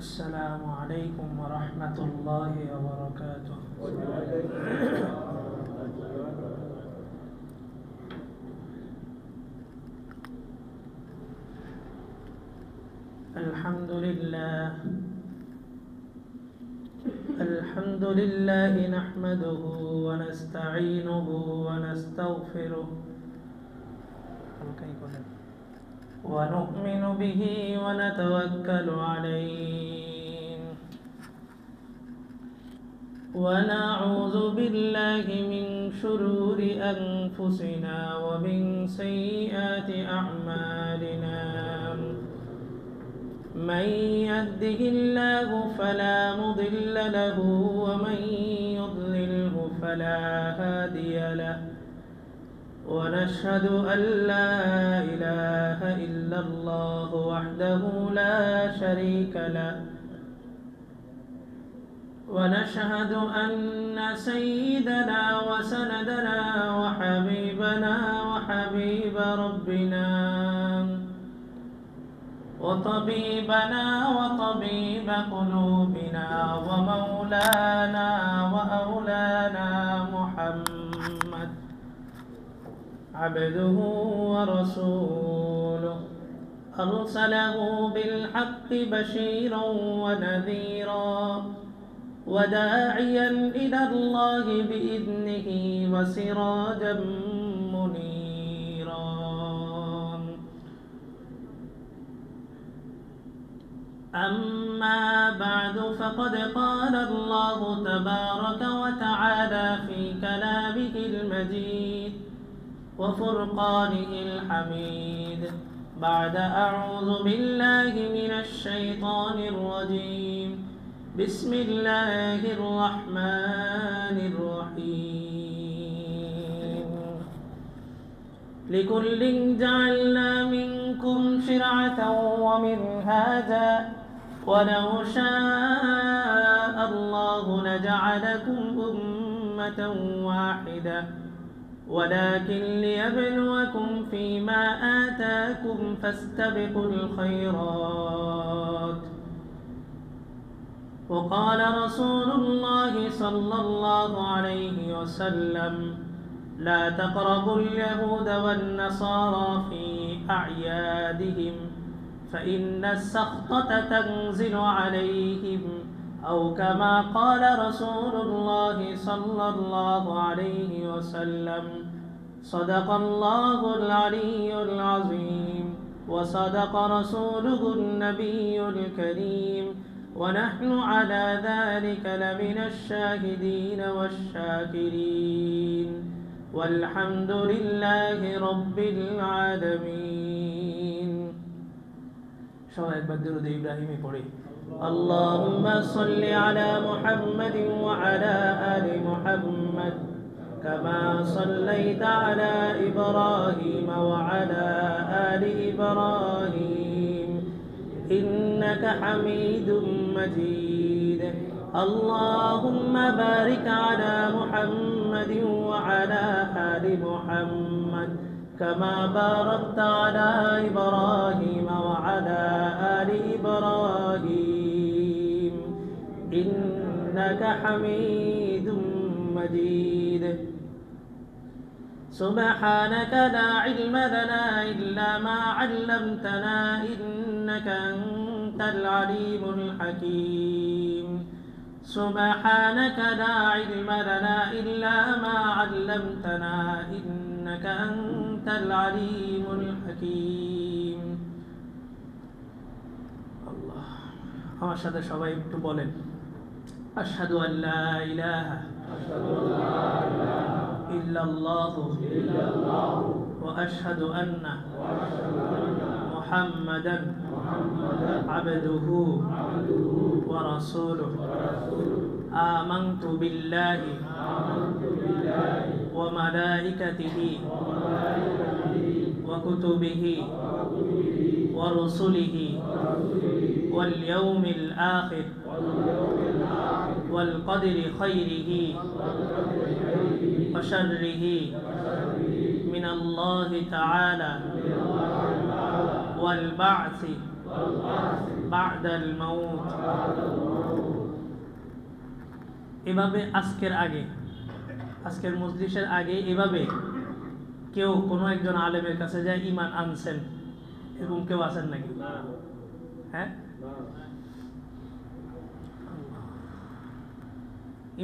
السلام عليكم ورحمة الله وبركاته. الحمد لله نحمده ونستعينه ونستغفره ونؤمن به ونتوكل عليه ونعوذ بالله من شرور أنفسنا ومن سيئات أعمالنا. من يهده الله فلا مضل له ومن يضلله فلا هادي له. ونشهد أن لا إله إلا الله وحده لا شريك له. ونشهد أن سيدنا وسندنا وحبيبنا وحبيب ربنا وطبيبنا وطبيب قلوبنا ومولانا وأولانا محمد عبده ورسوله أرسله بالحق بشيرا ونذيرا وداعيا إلى الله بإذنه وسراجا منيرا. أما بعد فقد قال الله تبارك وتعالى في كلامه المجيد وفرقانه الحميد بعد أعوذ بالله من الشيطان الرجيم. بسم الله الرحمن الرحيم. لكل جعلنا منكم شرعة ومنهاجا ولو شاء الله لجعلكم أمة واحدة ولكن ليبلوكم فيما آتاكم فاستبقوا الخيرات. وقال رسول الله صلى الله عليه وسلم لا تقربوا اليهود والنصارى في أعيادهم فإن السخطة تنزل عليهم أو كما قال رسول الله صلى الله عليه وسلم. صدق الله العلي العظيم وصدق رسوله النبي الكريم ونحن على ذلك لمن الشاهدين والشاكرين والحمد لله رب العالمين. সবাই একবার দরুদ ইব্রাহিমে পড়ি। اللهم صل على محمد وعلى آل محمد كما صليت على إبراهيم وعلى آل إبراهيم إنك حميد مجيد. اللهم بارك على محمد وعلى آل محمد كما باركت على إبراهيم وعلى آل إبراهيم إنك حميد مجيد. سبحانك لا علم لنا إلا ما علمتنا إنك أنت العليم الحكيم. سبحانك لا علم لنا إلا ما علمتنا إنك أنت العليم الحكيم. الله আমার সাথে সবাই একটু বলেন আশহাদু আল্লা ইলাহা ইল্লাল্লাহ ওয়া আশহাদু আন্না মুহাম্মাদান আবদুহু ওয়া রাসূলুহু آمنت بالله وملائكته وكتبه ورسله واليوم الآخر والقدر خيره وشره من الله تعالى والبعث বা'দাল মাউত। এভাবে আজকের মজলিসের আগে এভাবে কেউ কোনো একজন আলেমের কাছে যায় ঈমান আনছেন, এরকম কেউ আছেন নাকি? হ্যাঁ,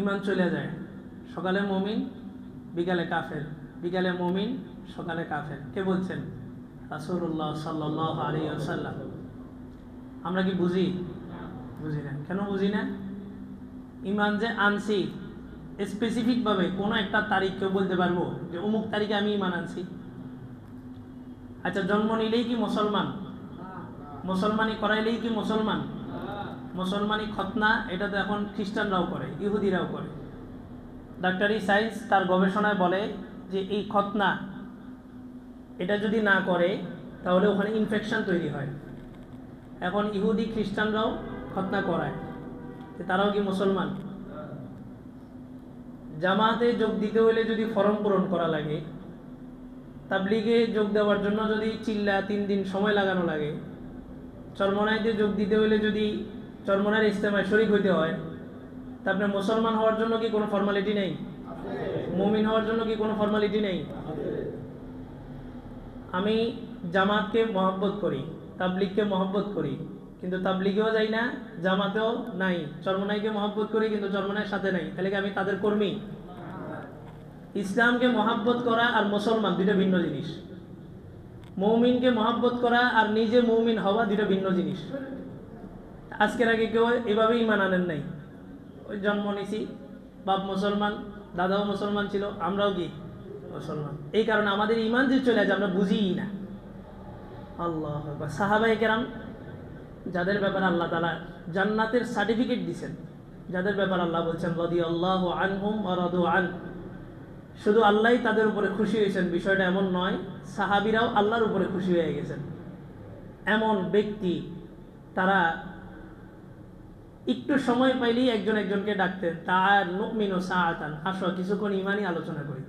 ঈমান চলে যায়, সকালে মুমিন বিকালে কাফের, বিকালে মুমিন সকালে কাফের। কে বলছেন? রাসূলুল্লাহ সাল্লাল্লাহু আলাইহি ওয়াসাল্লাম। আমরা কি বুঝি? বুঝি না। কেন বুঝি না? ঈমান যে আনছি স্পেসিফিকভাবে কোনো একটা তারিখ কেউ বলতে পারবো যে অমুক তারিখে আমি ঈমান আনছি? আচ্ছা, জন্ম নিলেই কি মুসলমান? মুসলমানি করাইলেই কি মুসলমান? মুসলমানি খতনা এটা তো এখন খ্রিস্টানরাও করে, ইহুদিরাও করে। ডাক্তারি সায়েন্স তার গবেষণায় বলে যে এই খতনা এটা যদি না করে তাহলে ওখানে ইনফেকশন তৈরি হয়। এখন ইহুদি খ্রিস্টানরাও খতনা করায়, তারাও কি মুসলমান? জামাতে যোগ দিতে হলে যদি ফর্ম পূরণ করা লাগে, তাবলিগে যোগ দেওয়ার জন্য যদি চিল্লা 3 দিন সময় লাগানো লাগে, চরমনাইতে যোগ দিতে হলে যদি চরমনাইয়ের ইজতেমায় শরীক হইতে হয়, তা আপনার মুসলমান হওয়ার জন্য কি কোনো ফর্মালিটি নেই? মুমিন হওয়ার জন্য কি কোনো ফর্মালিটি নেই? আমি জামাতকে মহব্বত করি, তাবলিগকে মহব্বত করি, কিন্তু তাবলিগেও যাই না, জামাতেও নাই। চরমনাইকে মহব্বত করি কিন্তু চরমনাইয়ের সাথে নাই, তাহলে কি আমি তাদের কর্মী? ইসলামকে মহব্বত করা আর মুসলমান দুটো ভিন্ন জিনিস। মুমিনকে মহব্বত করা আর নিজে মুমিন হওয়া দুটো ভিন্ন জিনিস। আজকের আগে কেউ এভাবে ঈমান আনেন নাই। ওই জন্ম নিছি, বাপ মুসলমান, দাদাও মুসলমান ছিল, আমরাও কি মুসলমান। এই কারণে আমাদের ঈমান যে চলে যায় আমরা বুঝিই না। আল্লাহু আকবার। সাহাবায়ে কেরাম যাদের ব্যাপারে আল্লাহ তাআলা জান্নাতের সার্টিফিকেট দিয়েছেন, যাদের ব্যাপারে আল্লাহ বলছেন রাদিয়াল্লাহু আনহুম ওয়া রাদু আন, শুধু আল্লাহই তাদের উপরে খুশি হয়েছেন বিষয়টা এমন নয়, সাহাবীরাও আল্লাহর উপরে খুশি হয়ে গেছেন। এমন ব্যক্তি তারা একটু সময় পাইলেই একজন একজনকে ডাকতেন, তার নুমিনু সাআতান, আসো কিছুক্ষণ ঈমানি আলোচনা করি।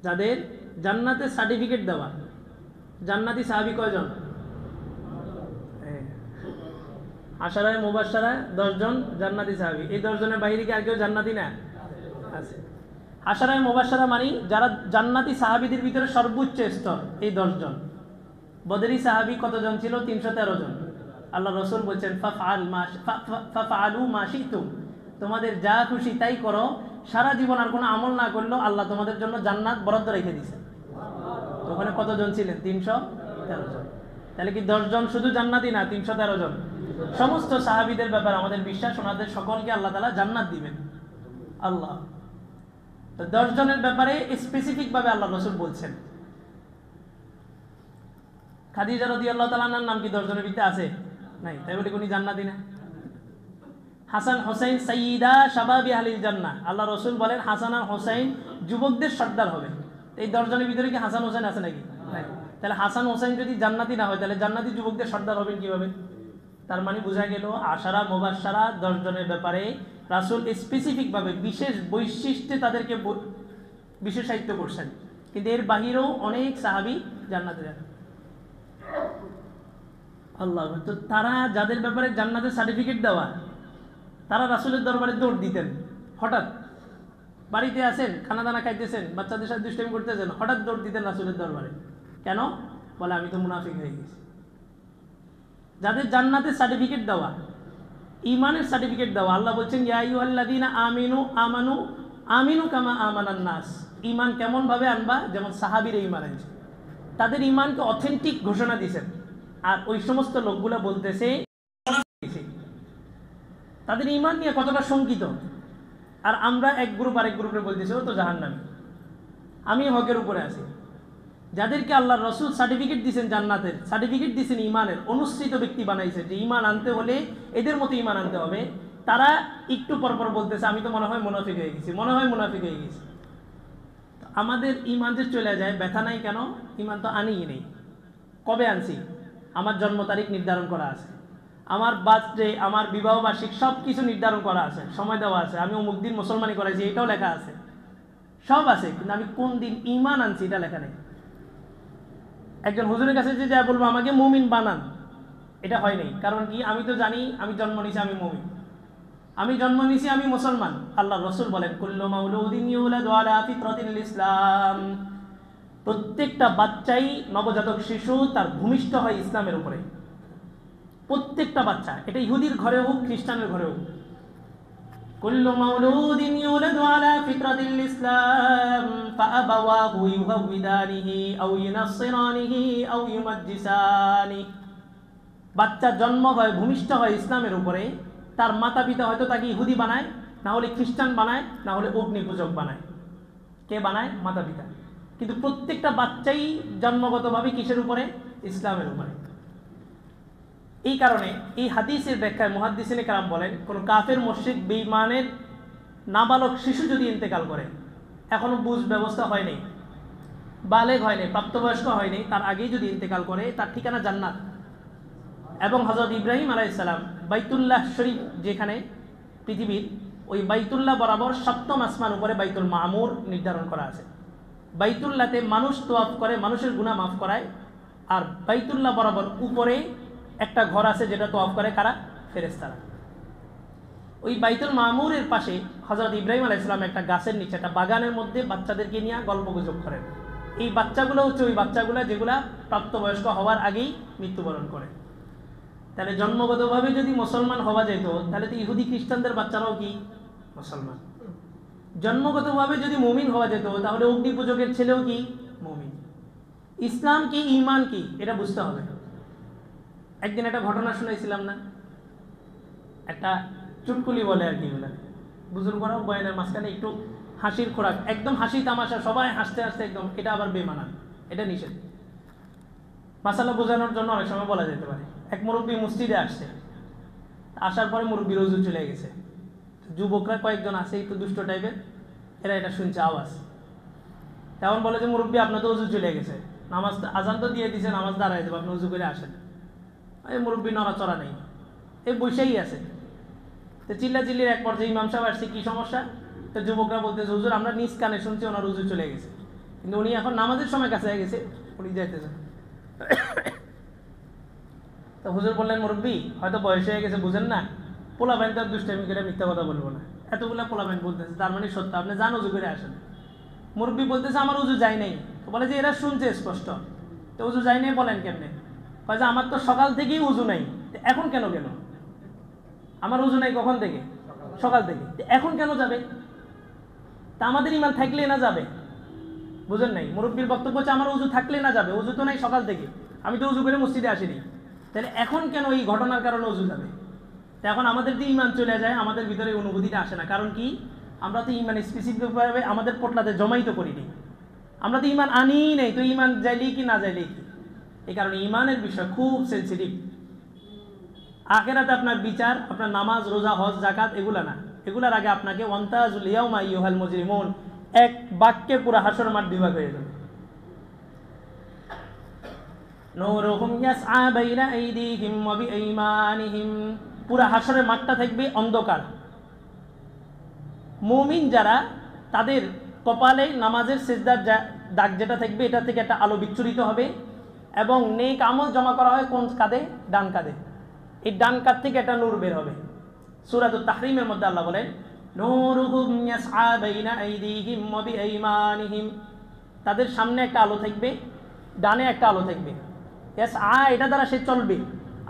যাদের জান্নাতের সার্টিফিকেট দেওয়া। জান্নাতি সাহাবী কয়জন? আশারায়ে মুবাশশারা 10 জন জান্নাতি সাহাবী। এই 10 জনের বাইরে কি আর কেউ জান্নাতি না? আছে। আশারায়ে মুবাশশারা মানে যারা জান্নাতি সাহাবীদের ভিতরে সর্বোচ্চ স্তর, এই 10 জন। বদরি সাহাবী কতজন ছিল? 313 জন। আল্লাহ রাসূল বলেন ফাফআলু মা শিতুম, তোমাদের যা খুশি তাই করো, সারা জীবন আর কোনো আমল না করলেও আল্লাহ তোমাদের জন্য জান্নাত বরাদ্দ রেখে দিয়েছে। তো ওখানে কতজন ছিলেন? 313 জন। তাহলে কি 10 জন শুধু জান্নাতি না, 313 জন? সমস্ত সাহাবীদের ব্যাপারে আমাদের বিশ্বাস, ওনাদের সকলকে আল্লাহ তাআলা জান্নাত দিবেন। আল্লাহ তো 10 জনের ব্যাপারে স্পেসিফিক ভাবে আল্লাহ রাসূল বলছেন। খাদিজা রাদিয়াল্লাহু তাআলার নাম কি 10 জনের ভিতরে আছে? নাই, তাই বলে কোনি জান্নাতি না। হাসান হোসেন সাইয়্যিদা শাবাবি আহলিল জান্নাহ, আল্লাহ রাসূল বলেন হাসান আর হোসেন যুবকদের সর্দার হবে। এই 10 জনের ভিতরে কি হাসান হোসেন আছে নাকি? নাই। তাহলে হাসান হোসেন যদি জান্নাতি না হয়, তাহলে জান্নাতি যুবকদের সর্দার হবেন কিভাবে? তার মানে বোঝা গেল আশারা মুবাশশারা 10 জনের ব্যাপারে রাসূল স্পেসিফিক ভাবে বিশেষ বৈশিষ্ট্যে তাদেরকে বিশেষায়িত করছেন, কিন্তু এর বাহিরেও অনেক সাহাবী জান্নাতে যান। আল্লাহ তো তারা যাদের ব্যাপারে জান্নাতের সার্টিফিকেট দেওয়া, তারা রাসূলের দরবারে দৌড় দিতেন। হঠাৎ বাড়িতে আছেন, খানা দানা খাইতেছেন, বাচ্চাদের সাথে দুষ্টামি করতেছেন, হঠাৎ দৌড় দিতেন রাসূলের দরবারে। কেন? বলে আমি তো মুনাফিক হয়ে গেছি। যাদের জান্নাতের সার্টিফিকেট দেওয়া, ঈমানের সার্টিফিকেট দেওয়া, আল্লাহ বলছেন ইয়া আইয়ুহাল্লাযীনা আমিনু কামা আমানান নাস। ঈমান কেমন ভাবে আনবা? যেমন সাহাবীরা ঈমান আনছে, তাদের ঈমানকে অথেন্টিক ঘোষণা দিয়েছেন। আর ওই সমস্ত লোকগুলো বলতেছে তাদের ঈমান নিয়ে কতটা শঙ্কিত, আর আমরা এক গ্রুপ আরেক গ্রুপে বলতেছি ও তো জাহান্নামী, আমি হকের উপরে আছি। যাদেরকে আল্লাহ রাসূল সার্টিফিকেট দিয়েছেন, জান্নাতের সার্টিফিকেট দিয়েছেন, ঈমানের অনুসৃত ব্যক্তি বানাইছে, যে ঈমান আনতে হলে এদের মতো ঈমান আনতে হবে, তারা একটু পরপর বলতেছে আমি তো মনে হয় মুনাফিক হয়ে গেছি, মনে হয় মুনাফিক হয়ে গেছি। আমাদের ঈমান যে চলে যায়, ব্যথা নাই কেন? ঈমান তো আনিই নেই। কবে আনছি? আমার জন্ম তারিখ নির্ধারণ করা আছে, আমার বার্থডে, আমার বিবাহ বার্ষিক সব কিছু নির্ধারণ করা আছে, সময় দেওয়া আছে, আমি অমুক দিন মুসলমানি করাইছি এটাও লেখা আছে, সব আছে, কিন্তু আমি কোন দিন ঈমান আনছি এটা লেখা নেই। একজন হুজুরের কাছে যে যা বলবো আমাকে মুমিন বানান, এটা হয় নাই। কারণ কি? আমি তো জানি আমি জন্ম নিয়েছি আমি মুমিন, আমি জন্ম নিয়েছি আমি মুসলমান। আল্লাহ রসুল বলেন কুল্লু মাউলুদিন ইউলাদু আলা ফিতরাতিল ইসলাম, প্রত্যেকটা বাচ্চাই নবজাতক শিশু তার ভূমিষ্ঠ হয় ইসলামের উপরে। প্রত্যেকটা বাচ্চা, এটা ইহুদির ঘরে হোক খ্রিস্টানের ঘরে হোক। কুল্লু মাউলুদিন ইউলাদু আলা ফিতরাতিল ইসলাম ফাআবাওয়াহু ইউহাউইদানিহি আও ইউনাসসিরানিহি আও ইউমাজ্জিসানি, বাচ্চা জন্ম হয় ভূমিষ্ঠ হয় ইসলামের উপরে। তার মাতা পিতা হয়তো তাকে ইহুদি বানায়, না হলে খ্রিস্টান বানায়, না হলে অগ্নি পূজক বানায়। কে বানায়? মাতা পিতা। কিন্তু প্রত্যেকটা বাচ্চাই জন্মগতভাবে কিসের উপরে? ইসলামের উপরে। এই কারণে এই হাদিসের ব্যাখ্যায় মুহাদ্দিসিনে কেরাম বলেন, কোন কাফের মুশরিক বেঈমানের নাবালক শিশু যদি ইন্তেকাল করে, এখনো বুঝ ব্যবস্থা হয়নি, বালেগ হয়নি, প্রাপ্তবয়স্ক হয়নি, তার আগেই যদি ইন্তেকাল করে, তার ঠিকানা জান্নাত। এবং হযরত ইব্রাহিম আলাইহিস সালাম বাইতুল্লাহ শরীফ যেখানে পৃথিবীর, ওই বাইতুল্লাহ বরাবর ৭ম আসমান উপরে বাইতুল মামুর নির্ধারণ করা আছে। বাইতুল্লাহতে মানুষ তোয়াফ করে, মানুষের গুনাহ মাফ করায়। আর বাইতুল্লাহ বরাবর উপরে একটা ঘর আছে যেটা তোয়াফ করে কারা? ফেরেশতারা। ওই বাইতুল মামুরের পাশে হযরত ইব্রাহিম আলাইহিস সালাম একটা গাছের নিচে একটা বাগানের মধ্যে বাচ্চাদেরকে নিয়ে গল্পগুজব করেন। এই বাচ্চাগুলো হচ্ছে ওই বাচ্চাগুলো যেগুলা প্রাপ্তবয়স্ক হওয়ার আগেই মৃত্যুবরণ করে। তাহলে জন্মগতভাবে যদি মুসলমান হওয়া যেত, তাহলে তো ইহুদি খ্রিস্টানদের বাচ্চারাও কি মুসলমান। জন্মগতভাবে যদি মুমিন হওয়া যেত, তাহলে অগ্নি পূজকের ছেলেও কি মুমিন। ইসলাম কি, ঈমান কি, এটা বুঝতে হবে। একদিন একটা ঘটনা শুনেছিলাম না, একটা চুটকুলি বলে আর কি, বলে বুজুর্গরাও বয়ানের মাঝখানে একটু হাসির খোরাক, একদম হাসি তামাশা, সবাই হাসতে হাসতে একদম, এটা আবার বেমানান, এটা নিষেধ। মাসালা বোঝানোর জন্য অনেক সময় বলা যেতে পারে। এক মুরব্বী মসজিদে আসছে, আসার পরে মুরব্বীর ওযু চলে গেছে। যুবকরা কয়েকজন আছে একটু দুষ্ট টাইপের, এরা এটা শুনছে আওয়াজ, তেমন বলে যে মুরব্বী আপনার তো ওযু চলে গেছে, নামাজ আজান তো দিয়ে দিয়েছে, নামাজ দাঁড়ায় যাবে, আপনি ওযু করে আসেন। এই মুরব্বী নড়াচড়া নেই, এই বসেই আছে। তো চিল্লাচিল্লির এক পর্যায়ে ইমাম সাহেব আসছে, কি সমস্যা? তো যুবকরা বলতেছে হুজুর আমরা নিজ কানে শুনছি ওনার ওযু চলে গেছে, কিন্তু উনি এখন নামাজের সময় কাছে গেছে, উনি যাইতেছেন। তো হুজুর বললেন মুরব্বী হয়তো বয়স হয়ে গেছে, বুঝেন না, পোলাপাইন তো দুষ্টামি করে মিথ্যা কথা বলবো না, এতগুলা পোলাপাইন বলতেছে, তার মানে সত্য, আপনি যান ওযু করে আসেন। মুরব্বী বলতেছে আমার ওযু যায় নাই। তো বলে যে এরা শুনছে স্পষ্ট, তো ওযু যায় নাই বলেন কেমনে? কয় যে আমার তো সকাল থেকেই ওযু নাই, এখন কেন গেল? আমার ওযু নাই কখন থেকে? সকাল থেকে, এখন কেন যাবে? তা আমাদের ঈমান থাকলে না যাবে, বুঝেন নাই? মুরব্বীর বক্তব্য হচ্ছে আমার ওযু থাকলে না যাবে, ওযু তো নাই সকাল থেকে, আমি তো ওযু করে মসজিদে আসিনি, তাহলে এখন কেন এই ঘটনার কারণে ওযু যাবে? তো এখন আমাদের যে ঈমান চলে যায়, আমাদের ভিতরে অনুভূতিটা আসে না। কারণ কি? আমরা তো ঈমান স্পেসিফিকভাবে আমাদের পোটলাতে জমাই তো করিনি, আমরা তো ঈমান আনিই নাই, তো ঈমান যাইলেই কি না যাইলেই কি। এই কারণে ঈমানের বিষয় খুব সেন্সিটিভ। আখিরাতে আপনার বিচার, আপনার নামাজ রোজা হজ জাকাত এগুলা না, এগুলার আগে আপনাকে ওয়ান্তাজুল ইয়াউমা আইয়ুহাল মুজরিমুন, এক বাক্যে পুরো হাসর মাঠ বিভাগ হয়ে যাবে। নূরুহুম ইয়াসআ বাইনা আইদিহিম ওয়া বিআইমানিহিম, পুরো হাসরের মাঠটা থাকবে অন্ধকার। মুমিন যারা, তাদের কপালে নামাজের সিজদার দাগ যেটা থাকবে, এটা থেকে একটা আলো বিচ্ছুরিত হবে, এবং নেক আমল জমা করা হয় কোন কাঁধে? ডান কাঁধে। এই ডান কাঁধ থেকে একটা নূর বের হবে। সূরাতুত তাহরিমের মধ্যে আল্লাহ বলেন নূরুহুম ইয়াসআ বাইনা আইদিহিম ওয়া বিআইমানিহিম, তাদের সামনে একটা আলো থাকবে, ডানে একটা আলো থাকবে। ইয়াসআ এটা দ্বারা সে চলবে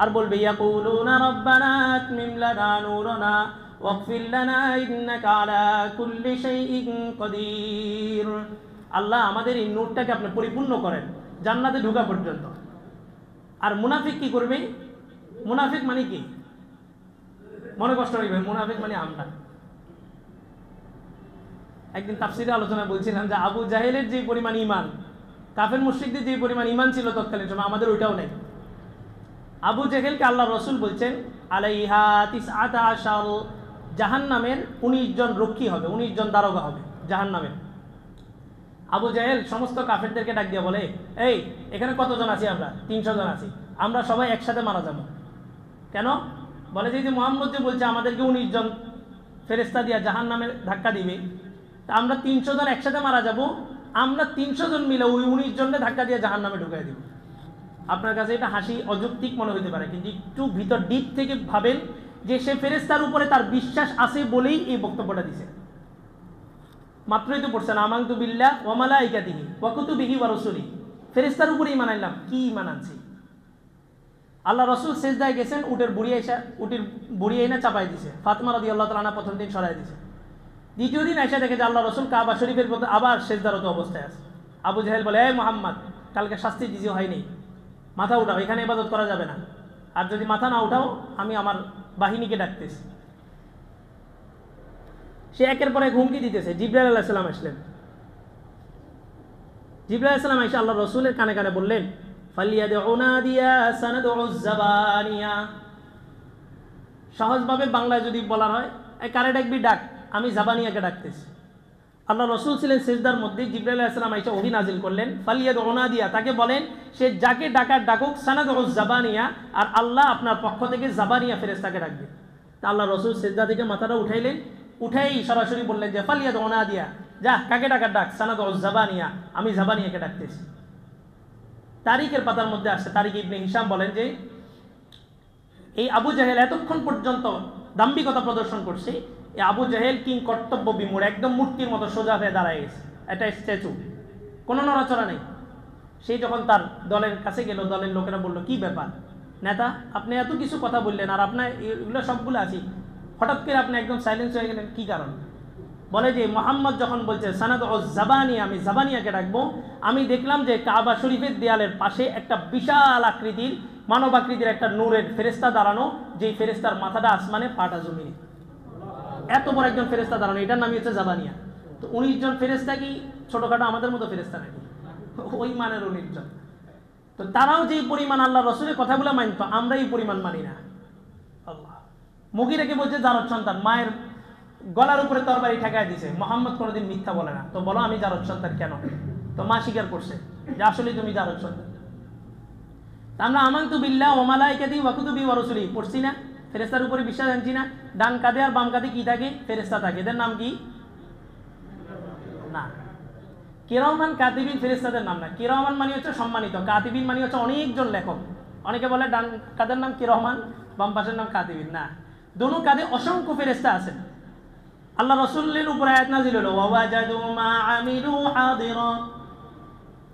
আর বলবে ইয়াকুলুনা রাব্বানা আতমিম লানা নূরানা ওয়াগফির লানা ইন্নাকা আলা কুল্লি শাইইন কাদির, আল্লাহ আমাদের এই নূরটাকে আপনি পরিপূর্ণ করেন জান্নাতে ঢোকা পর্যন্ত। আর মুনাফিক কি করবে? মুনাফিক মানে কি? মনে কষ্ট হইবে, মুনাফিক মানে আমরা একদিন তাফসীরে আলোচনা বলছিলাম যে আবু জাহেলের যে পরিমাণ ঈমান, কাফের মুশরিকদের যে পরিমাণ ঈমান ছিল তৎকালীন সময়, আমাদের ওইটাও নেই। আবু জাহেলকে আল্লাহ রসুল বলছেন আলাইহা তিসআতা আশার, জাহান্নামের 19 জন রক্ষী হবে, 19 জন দারোগা হবে জাহান্নামের। আবু জাহেল সমস্ত কাফেরদেরকে ডাক দিয়ে বলে, এই এখানে কতজন আছি? আমরা 300 জন আছি, আমরা সবাই একসাথে মারা যাবো। কেন? বলে যে মুহাম্মদ যে বলছে আমাদেরকে 19 জন ফেরেশতা দিয়া জাহান্নামে ধাক্কা দিবে, তা আমরা 300 জন একসাথে মারা যাব, আমরা 300 জন মিলে ওই 19 জনকে ধাক্কা দিয়ে জাহান্নামে ঢুকাই দিব। আপনার কাছে এটা হাসি অযৌক্তিক মনে হতে পারে, কিন্তু একটু ভিতর ডিপ থেকে ভাবেন যে সে ফেরেশতার উপরে তার বিশ্বাস আছে বলেই এই বক্তব্যটা দিছে। মাত্রই তো পড়ছেন আমানতু বিল্লাহ ওয়া মালাইকাতিহি ওয়া কুতুবিহি ওয়া রুসুলিহি, ফেরেশতার উপরে ঈমান আনলাম। কি ঈমান আনছি? আল্লাহ রাসূল সিজদায় গেছেন, উটের বুড়ি এনে চাপাই দিছে। ফাতিমা রাদিয়াল্লাহু তাআলা প্রথম দিন সরাই দিছে। দ্বিতীয় দিন এসে দেখে যে আল্লাহ রাসূল কাবা শরীফের মধ্যে আবার সিজদারত অবস্থায় আছে। আবু জাহেল বলে, এই মুহাম্মদ, কালকে শাস্তি দিতে হয়নি, মাথা উঠাও, এখানে ইবাদত করা যাবে না, আর যদি মাথা না উঠাও আমি আমার বাহিনীকে ডাকতেছি। সে একের পর এক হুমকি দিতেছে। জিবরাইল আলাইহিস সালাম আসলেন। জিবরাইল আলাইহিস সালাম এসে আল্লাহ রাসূলের কানে কানে বললেন, ফালিয়াদউ নাদিয়া সানাদউ যাবানিয়া। সহজভাবে বাংলায় যদি বলা হয়, এই কারে ডাকবি ডাক, আমি জাবানিয়াকে ডাকতেছি। আল্লাহ রাসূল ছিলেন সিজদার মধ্যে। জিবরাইল আলাইহিস সালাম এসে ওহী নাজিল করলেন, ফালিয়াদউ নাদিয়া, তাকে বলেন সে যাকে ডাকার ডাকুক, সানাদউ যাবানিয়া, আর আল্লাহ আপনার পক্ষ থেকে জাবানিয়া ফেরেশতাকে ডাকবে। তা আল্লাহ রাসূল সিজদা থেকে মাথাটা উঠাইলেন, উঠাই সরাসরি বললেন যে ফালিয়াদউ নাদিয়া, যা কাকে ডাকার ডাক, সানাদউ যাবানিয়া, আমি জাবানিয়াকে ডাকতেছি। তারিখের পাতার মধ্যে আসছে, তারিখ ইবনে হিশাম বলেন যে এই আবু জাহেল এতক্ষণ পর্যন্ত দাম্ভিকতা প্রদর্শন করছে, এই আবু জাহেল কিং কর্তব্য বিমূঢ়, একদম মূর্তির মতো সোজা হয়ে দাঁড়ায় গেছে, এটা স্ট্যাচু, কোনো নড়াচড়া নেই। সেই যখন তার দলের কাছে গেল, দলের লোকেরা বলল, কি ব্যাপার নেতা, আপনি এত কিছু কথা বললেন আর আপনার এগুলো সবগুলো আছি, হঠাৎ করে আপনি একদম সাইলেন্স হয়ে গেলেন, কি কারণ? বলে যে মুহাম্মদ যখন বলছে সানাদউ যাবানিয়া, আমি জাবানিয়াকে ডাকবো, আমি দেখলাম যে কাবা শরীফের দেয়ালের পাশে একটা বিশাল আকৃতির মানব আকৃতির একটা নূরের ফেরেশতা দাঁড়ানো, যেই ফেরেশতার মাথাটা আসমানে পাটা জমিনে, এত বড় একজন ফেরেশতা দাঁড়ানো, এটার নামই হচ্ছে জাবানিয়া। তো 19 জন ফেরেশতা কি ছোটখাটো আমাদের মতো ফেরেশতা নাকি? ওই মানের 19 জন। তো তারাও যেই পরিমাণ আল্লাহ রাসূলের কথাগুলো মানতো, আমরা এই পরিমাণ মানি না। আল্লাহ মুগীরাকে বলছে জারদ সন্তান, মায়ের গলার উপরে তরবারি ঠেকায় দিছে। মুহাম্মদ কোনোদিন মিথ্যা বলে না, তো বলো আমি জারদ সন্তান কেন? তো মা স্বীকার করছে যে আসলে তুমি জারদ সন্তান। আমরা আমানতু বিল্লাহ ওয়া মালাইকাতিহি ওয়া কুতুবিহি ওয়া রুসুলিহি পড়ছি না, ফেরেশতার উপরে বিশ্বাস আনছি না। ডান কাঁধে আর বাম কাঁধে কি থাকে? ফেরেশতা থাকে। এদের নাম কি? না, কিরামান কাতিবিন ফেরেশতাদের নাম না। কিরামান মানে হচ্ছে সম্মানিত, কাতিবিন মানে হচ্ছে অনেকজন লেখক। অনেকে বলে ডান কাঁধের নাম কিরামান, বাম পাশের নাম কাতিবিন। না, দোনো কাঁধে অসংখ্য ফেরেশতা আছেন। আল্লাহ রাসূলের উপর আয়াত নাযিল হলো, ওয়া ওয়াজাদু মা আমিলু হাদিরা,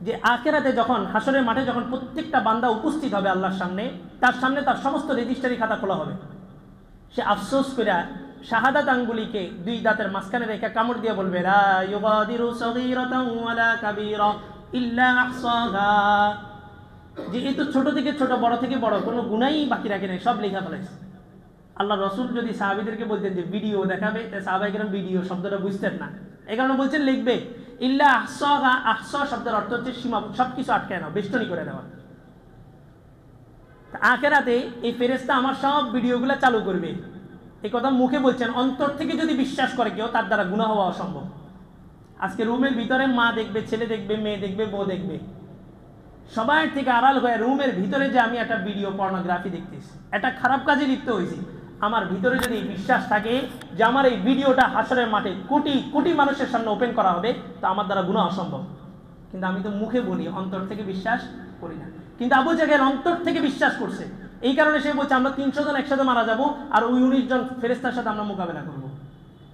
যে আখিরাতে যখন হাসরের মাঠে যখন প্রত্যেকটা বান্দা উপস্থিত হবে আল্লাহর সামনে, তার সামনে তার সমস্ত রেজিস্ট্রি খাতা খোলা হবে। সে আফসোস করে শাহাদাত আঙ্গুলিকে দুই দাঁতের মাঝখানে রেখে কামড় দিয়ে বলবে, লা ইউগাদিরু সগীরাতান ওয়ালা কাবীরা ইল্লা আহসাহা, যে এই তো ছোট থেকে ছোট, বড় থেকে বড়, কোনো গুনাহই বাকি রাখে নাই, সব লেখা ফেলেছে। আল্লাহ রাসূল যদি সাহাবীদেরকে বলতেন যে ভিডিও দেখাবে, সাহাবায়ে কেরাম ভিডিও শব্দটা বুঝতেন না, এই কারণে বলছেন লিখবে। ইল্লা আহসাহা, আহসা শব্দের অর্থ হচ্ছে সীমা, সবকিছু আটকায় নাও, বেষ্টনী করে দেওয়া। আখিরাতে এই ফেরেশতা আমার সব ভিডিওগুলো চালু করবে, এই কথা মুখে বলছেন। অন্তর থেকে যদি বিশ্বাস করে কেউ, তার দ্বারা গুনাহ হওয়া অসম্ভব। আজকে রুমের ভিতরে মা দেখবে, ছেলে দেখবে, মেয়ে দেখবে, বউ দেখবে, সবার থেকে আড়াল হয়ে রুমের ভিতরে যে আমি একটা ভিডিও পর্নোগ্রাফি দেখতেছি, একটা খারাপ কাজে লিপ্ত হয়েছি, আমার ভিতরে যদি বিশ্বাস থাকে যে আমার এই ভিডিওটা হাসরের মাঠে কোটি কোটি মানুষের সামনে ওপেন করা হবে, তো আমার দ্বারা গুনাহ অসম্ভব। কিন্তু আমি তো মুখে বলি, অন্তর থেকে বিশ্বাস করি না। কিন্তু আবু জাহেল অন্তর থেকে বিশ্বাস করছে, এই কারণে সে বলছে আমরা 300 জন একসাথে মারা যাব, আর ওই 19 জন ফেরেশতার সাথে আমরা মোকাবেলা করব।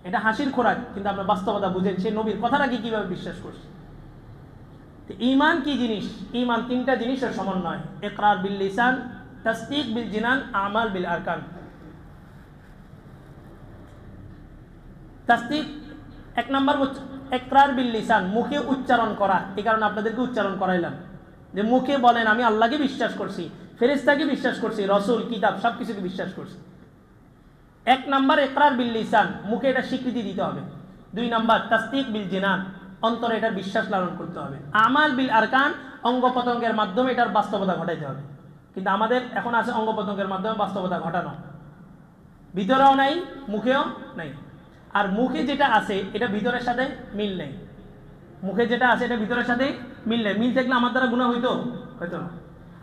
এটা হাসির খোরাক, কিন্তু আপনার বাস্তবতা বুঝেন সে নবীর কথাটাকে কিভাবে বিশ্বাস করছে। ঈমান কি জিনিস? ঈমান তিনটা জিনিসের সমন্বয়, ইকরার বিল লিসান, তাসদীক বিল জিনান, আমাল বিল আরকান। তাসদীক 1 নম্বর ইকরার বিল লিসান, মুখে উচ্চারণ করা। এই কারণে আপনাদেরকে উচ্চারণ করাইলাম যে মুখে বলেন আমি আল্লাহকে বিশ্বাস করছি, ফেরেশতাকে বিশ্বাস করছি, রাসূল, কিতাব সবকিছুকে বিশ্বাস করছি। 1 নম্বর ইকরার বিল লিসান, মুখে এটা স্বীকৃতি দিতে হবে। 2 নম্বর তাসদীক বিল জিনান, অন্তরে এটার বিশ্বাস লালন করতে হবে। আমাল বিল আরকান, অঙ্গ প্রত্যঙ্গের মাধ্যমে এটার বাস্তবতা ঘটাইতে হবে। কিন্তু আমাদের এখন আছে অঙ্গ প্রত্যঙ্গের মাধ্যমে বাস্তবতা ঘটানো, ভিতরেও নাই, মুখেও নাই। আর মুখে যেটা আছে এটা ভিতরের সাথে মিল নেই। মুখে যেটা আছে এটা ভিতরের সাথে মিল নেই। মিল থাকলে আমার দ্বারা গুনাহ হইতো না।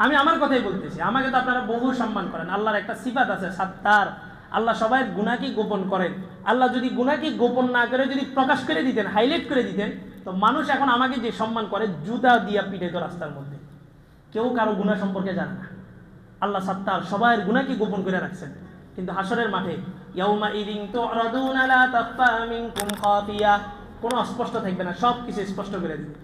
আমি আমার কথাই বলতেছি, আমাকে তো আপনারা বহু সম্মান করেন। আল্লাহর একটা সিফাত আছে সাত্তার, আল্লাহ সবাই গুনাহকে গোপন করেন। আল্লাহ যদি গুনাহকে গোপন না করে যদি প্রকাশ করে দিতেন, হাইলাইট করে দিতেন, তো মানুষ এখন আমাকে যে সম্মান করে জুতা দিয়া পিটাইতো রাস্তার মধ্যে। কেউ কারো গুনাহ সম্পর্কে জানে না। আল্লাহ সাত্তার, সবার গুনাহকে গোপন করে রাখছেন। কিন্তু হাসরের মাঠে ইয়াউমা ইদিন তুরাদুনা লা তাখফা মিনকুম খাফিয়া, কোনো অস্পষ্ট থাকবে না, সব কিছু স্পষ্ট করে দিবে।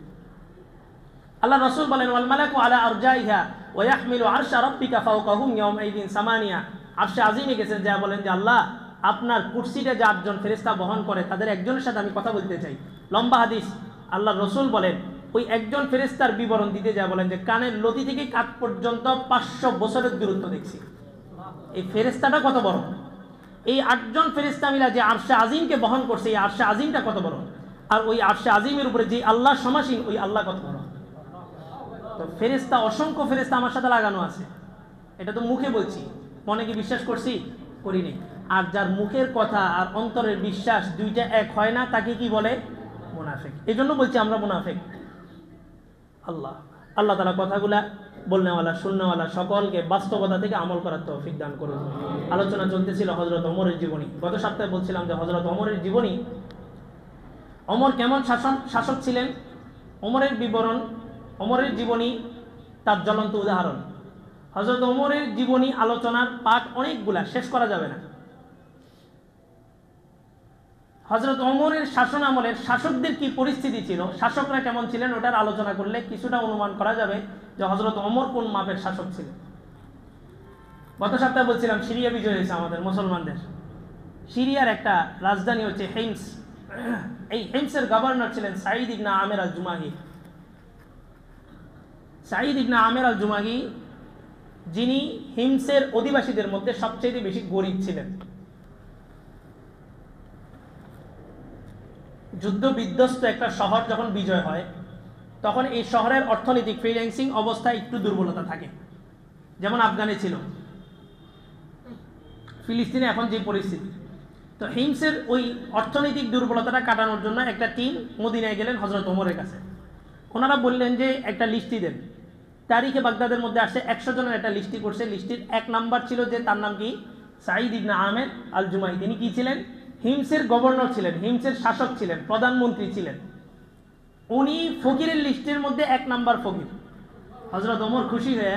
আল্লাহ রাসূল বলেন ওয়াল মালাকু আলা আরজাইহা ওয়া ইয়াহমিলু আরশা রাব্বিকা ফাওকাহুম ইয়াউমা ইদিন সামানিয়া। আরশে আজিমে গেছেন, যা বলেন যে আল্লাহ আপনার কুরসিটা যে 8 জন ফেরেশতা বহন করে তাদের একজনের সাথে আমি কথা বলতে চাই। লম্বা হাদিস। আল্লাহ রাসূল বলেন ওই একজন ফেরেশতার বিবরণ দিতে যা বলেন যে কানের লতি থেকে কাঁধ পর্যন্ত 500 বছরের দূরত্ব দেখছি। এই ফেরেশতাটা কত বড়! এই 8 জন ফেরেশতা মিলা যে আরশে আজিমকে বহন করছে, এই আরশে আজিমটা কত বড়! আর ওই আরশে আজিমের উপরে যে আল্লাহ সমাসীন, ওই আল্লাহ কত বড়! তো ফেরেশতা, অসংখ্য ফেরেশতা আমার সাথে লাগানো আছে। এটা তো মুখে বলছি, মনে কি বিশ্বাস করছি? করিনি। আর যার মুখের কথা আর অন্তরের বিশ্বাস দুইটা এক হয় না, তাকে কি বলে? মুনাফিক। এই জন্য বলছি আমরা মুনাফিক। আল্লাহ তাআলা কথাগুলা বলনেওয়ালা শুননেওয়ালা সকলকে বাস্তবতা থেকে আমল করার তৌফিক দান করুন। আলোচনা চলতেছিল হযরত ওমরের জীবনী। গত সপ্তাহে বলছিলাম যে হযরত ওমরের জীবনী, ওমর কেমন শাসক ছিলেন, ওমরের বিবরণ, ওমরের জীবনী তার জ্বলন্ত উদাহরণ। হযরত ওমরের জীবনী আলোচনার পাঠ অনেকগুলা, শেষ করা যাবে না। হযরত ওমরের শাসন আমলের শাসকদের কি পরিস্থিতি ছিল, শাসকরা কেমন ছিলেন, ওটার আলোচনা করলে কিছুটা অনুমান করা যাবে যে হযরত ওমর কোন মাপের শাসক ছিলেন। গত সপ্তাহে বলছিলাম সিরিয়া বিজয় হয়েছে আমাদের মুসলমানদের। সিরিয়ার একটা রাজধানী হচ্ছে হিমস। এই হিমসের গভর্নর ছিলেন সাঈদ ইবনে আমের আল জুমাহি। সাঈদ ইবনে আমের আল জুমাহি, যিনি হিমসের অধিবাসীদের মধ্যে সবচেয়ে বেশি গরিব ছিলেন। যুদ্ধ বিধ্বস্ত একটা শহর যখন বিজয় হয়, তখন এই শহরের অর্থনৈতিক ফ্রিল্যান্সিং অবস্থায় একটু দুর্বলতা থাকে, যেমন আফগানে ছিল, ফিলিস্তিনে এখন যে পরিস্থিতি। তো হিমসের ওই অর্থনৈতিক দুর্বলতাটা কাটানোর জন্য একটা টিম মদিনায় গেলেন হযরত ওমরের কাছে। ওনারা বললেন যে একটা লিস্টি দেন। তারিখে বাগদাদের মধ্যে আসে 100 জনের একটা লিস্টি করছে। লিস্টির 1 নাম্বার ছিল যে, তার নাম কি? সাঈদ ইবনে আমের আল জুমাহি। তিনি কি ছিলেন? হিমসের গভর্নর ছিলেন, হিমসের শাসক ছিলেন, প্রধানমন্ত্রী ছিলেন। উনি ফকিরের লিস্টের মধ্যে 1 নাম্বার ফকির। হযরত ওমর খুশি হয়ে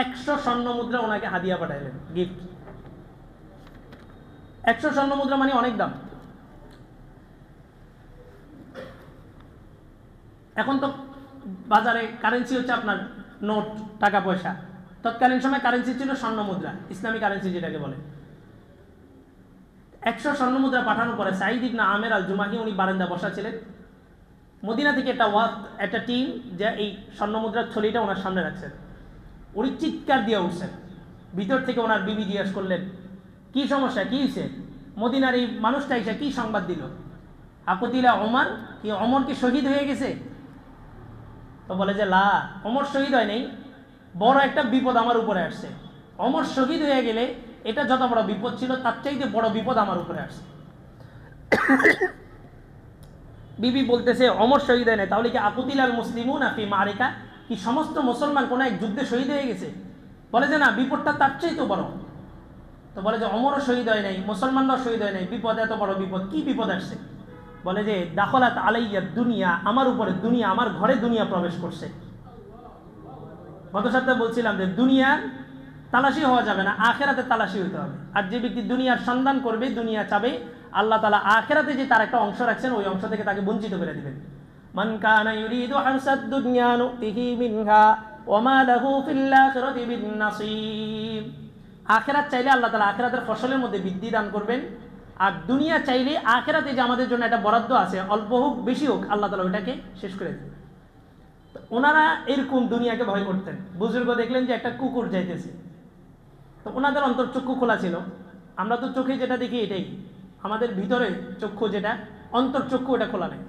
100 স্বর্ণ মুদ্রা ওনাকে হাদিয়া পাঠাইলেন, গিফট। 100 স্বর্ণ মুদ্রা মানে অনেক দাম। এখন তো বাজারে কারেন্সি হচ্ছে আপনার নোট, টাকা পয়সা। তৎকালীন সময় কারেন্সি ছিল স্বর্ণ মুদ্রা, ইসলামী কারেন্সি যেটাকে বলে। 100 স্বর্ণ মুদ্রা পাঠানোর পরে সাঈদ ইবনে আমের আল জুমাহি উনি বারান্দা বসা ছিলেন। মদিনা থেকে একটা টিম যে এই স্বর্ণ মুদ্রার থলিটা ওনার সামনে রাখছেন। উনি চিৎকার দিয়ে উঠছেন। ভিতর থেকে ওনার বিবি জিজ্ঞাসা করলেন, কি সমস্যা, কি হয়েছে? মদিনার এই মানুষটা এসে কি সংবাদ দিল? আকুতিলা ওমর, কি ওমর কি শহীদ হয়ে গেছে? তো বলে যে লা, ওমর শহীদ হয় নাই, বড় একটা বিপদ আমার উপরে আসছে। ওমর শহীদ হয়ে গেলে এটা যত বড় বিপদ ছিল তার চাইতে বড় বিপদ আমার উপরে আসছে। বিবি বলতেছে ওমর শহীদ হয় নাই, তাহলে কি আকুতিলাল মুসলিমুনা ফি মারিকা, কি সমস্ত মুসলমান কোন এক যুদ্ধে শহীদ হয়ে গেছে? বলে যে না, বিপদটা তার চাইতে বড়। তো বলে যে ওমরও শহীদ হয় নাই, মুসলমানরাও শহীদ হয় নাই, বিপদ এত বড় বিপদ, কি বিপদ আসছে? বলে যে দাখলাত আলাইয়া দুনিয়া, আমার উপরে দুনিয়া, আমার ঘরে দুনিয়া প্রবেশ করছে। গত সপ্তাহে বলছিলাম যে দুনিয়ার তালাশি হওয়া যাবে না, আখেরাতে তালাশি হইতে হবে। আর যে ব্যক্তি দুনিয়ার সন্ধান করবে, দুনিয়া চাবে, আল্লাহ তাআলা আখেরাতে যে তার একটা অংশ রাখছেন, ওই অংশ থেকে তাকে বঞ্চিত করে দিবেন। মান কানা ইউরিদু হারসাদ দুনিয়া নুতিহি মিনহা ওয়া মা লাহু ফিল আখিরাতি বিন নাসিব। আখেরাত চাইলে আল্লাহ তাআলা আখেরাতের ফসলের মধ্যে বৃদ্ধি দান করবেন। আর দুনিয়া চাইলে আখেরাতে যে আমাদের জন্য একটা বরাদ্দ আছে, অল্প হোক বেশি হোক, আল্লাহ তাআলা ওইটাকে শেষ করে দেবেন। ওনারা এরকম দুনিয়াকে ভয় করতেন। বুজুর্গ দেখলেন যে একটা কুকুর যাইতেছে, তো ওনাদের অন্তর্চক্ষু খোলা ছিল। আমরা তো চোখে যেটা দেখি এটাই, আমাদের ভিতরে চক্ষু যেটা অন্তর্চক্ষু, ওটা খোলা নেই।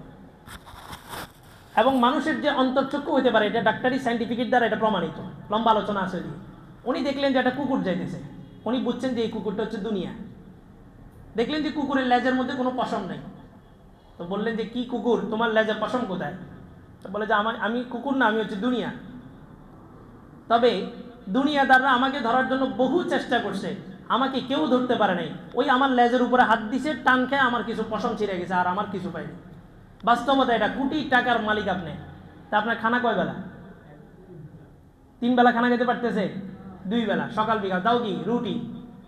এবং মানুষের যে অন্তর্চক্ষু হতে পারে, এটা ডাক্তারি সাইন্টিফিকের দ্বারা এটা প্রমাণিত। লম্বা আলোচনা আছে। উনি দেখলেন যে একটা কুকুর যাইতেছে, উনি বুঝছেন যে এই কুকুরটা হচ্ছে দুনিয়া। দেখলেন যে কুকুরের লেজের মধ্যে কোনো পশম নেই। তো বললেন যে কি কুকুর, তোমার লেজের পশম কোথায়? তো বলে যে আমি কুকুর না, আমি হচ্ছে দুনিয়া। তবে দুনিয়াদাররা আমাকে ধরার জন্য বহু চেষ্টা করছে, আমাকে কেউ ধরতে পারে নাই। ওই আমার লেজের উপরে হাত দিছে, টান খেয়ে আমার কিছু পশম ছিঁড়ে গেছে, আর আমার কিছু পাইনি। বাস্তবতা এটা, কোটি টাকার মালিক আপনি, তা আপনার খানা কয় বেলা? 3 বেলা খানা খেতে পারতেছে, 2 বেলা, সকাল বিকাল, তাও কি রুটি,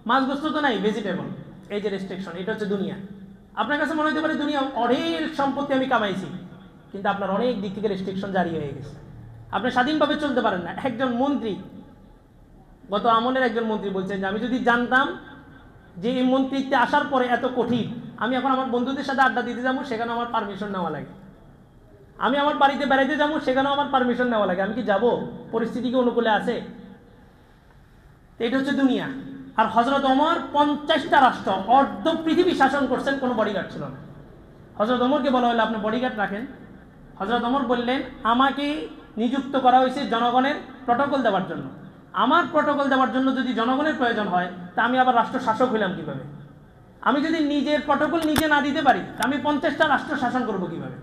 মাছ গোস্ত তো নাই, ভেজিটেবল। এই যে রেস্ট্রিকশন, এটা হচ্ছে দুনিয়া। আপনার কাছে মনে হতে পারে দুনিয়া অঢেল সম্পত্তি আমি কামাইছি, কিন্তু আপনার অনেক দিক থেকে রেস্ট্রিকশন জারি হয়ে গেছে, আপনি স্বাধীনভাবে চলতে পারেন না। একজন মন্ত্রী, গত আমলের একজন মন্ত্রী বলছেন যে আমি যদি জানতাম যে এই মন্ত্রিত্বে আসার পরে এত কঠিন, আমি এখন আমার বন্ধুদের সাথে আড্ডা দিতে যাবো, সেখানে আমার পারমিশন নেওয়া লাগে। আমি আমার বাড়িতে বেড়াইতে যাবো, সেখানেও আমার পারমিশন নেওয়া লাগে। আমি কি যাব? পরিস্থিতি কি অনুকূলে আছে? এটা হচ্ছে দুনিয়া। আর হযরত ওমর 50টা রাষ্ট্র, অর্ধ পৃথিবী শাসন করছেন, কোনো বডিগার্ড ছিল না। হযরত ওমরকে বলা হলো আপনি বডিগার্ড রাখেন। হযরত ওমর বললেন আমাকে নিযুক্ত করা হয়েছে জনগণের প্রটোকল দেওয়ার জন্য। আমার প্রটোকল দেওয়ার জন্য যদি জনগণের প্রয়োজন হয়, তা আমি আবার রাষ্ট্র শাসক হইলাম কিভাবে? আমি যদি নিজের প্রটোকল নিজে না দিতে পারি, তা আমি 50টা রাষ্ট্র শাসন করবো কিভাবে?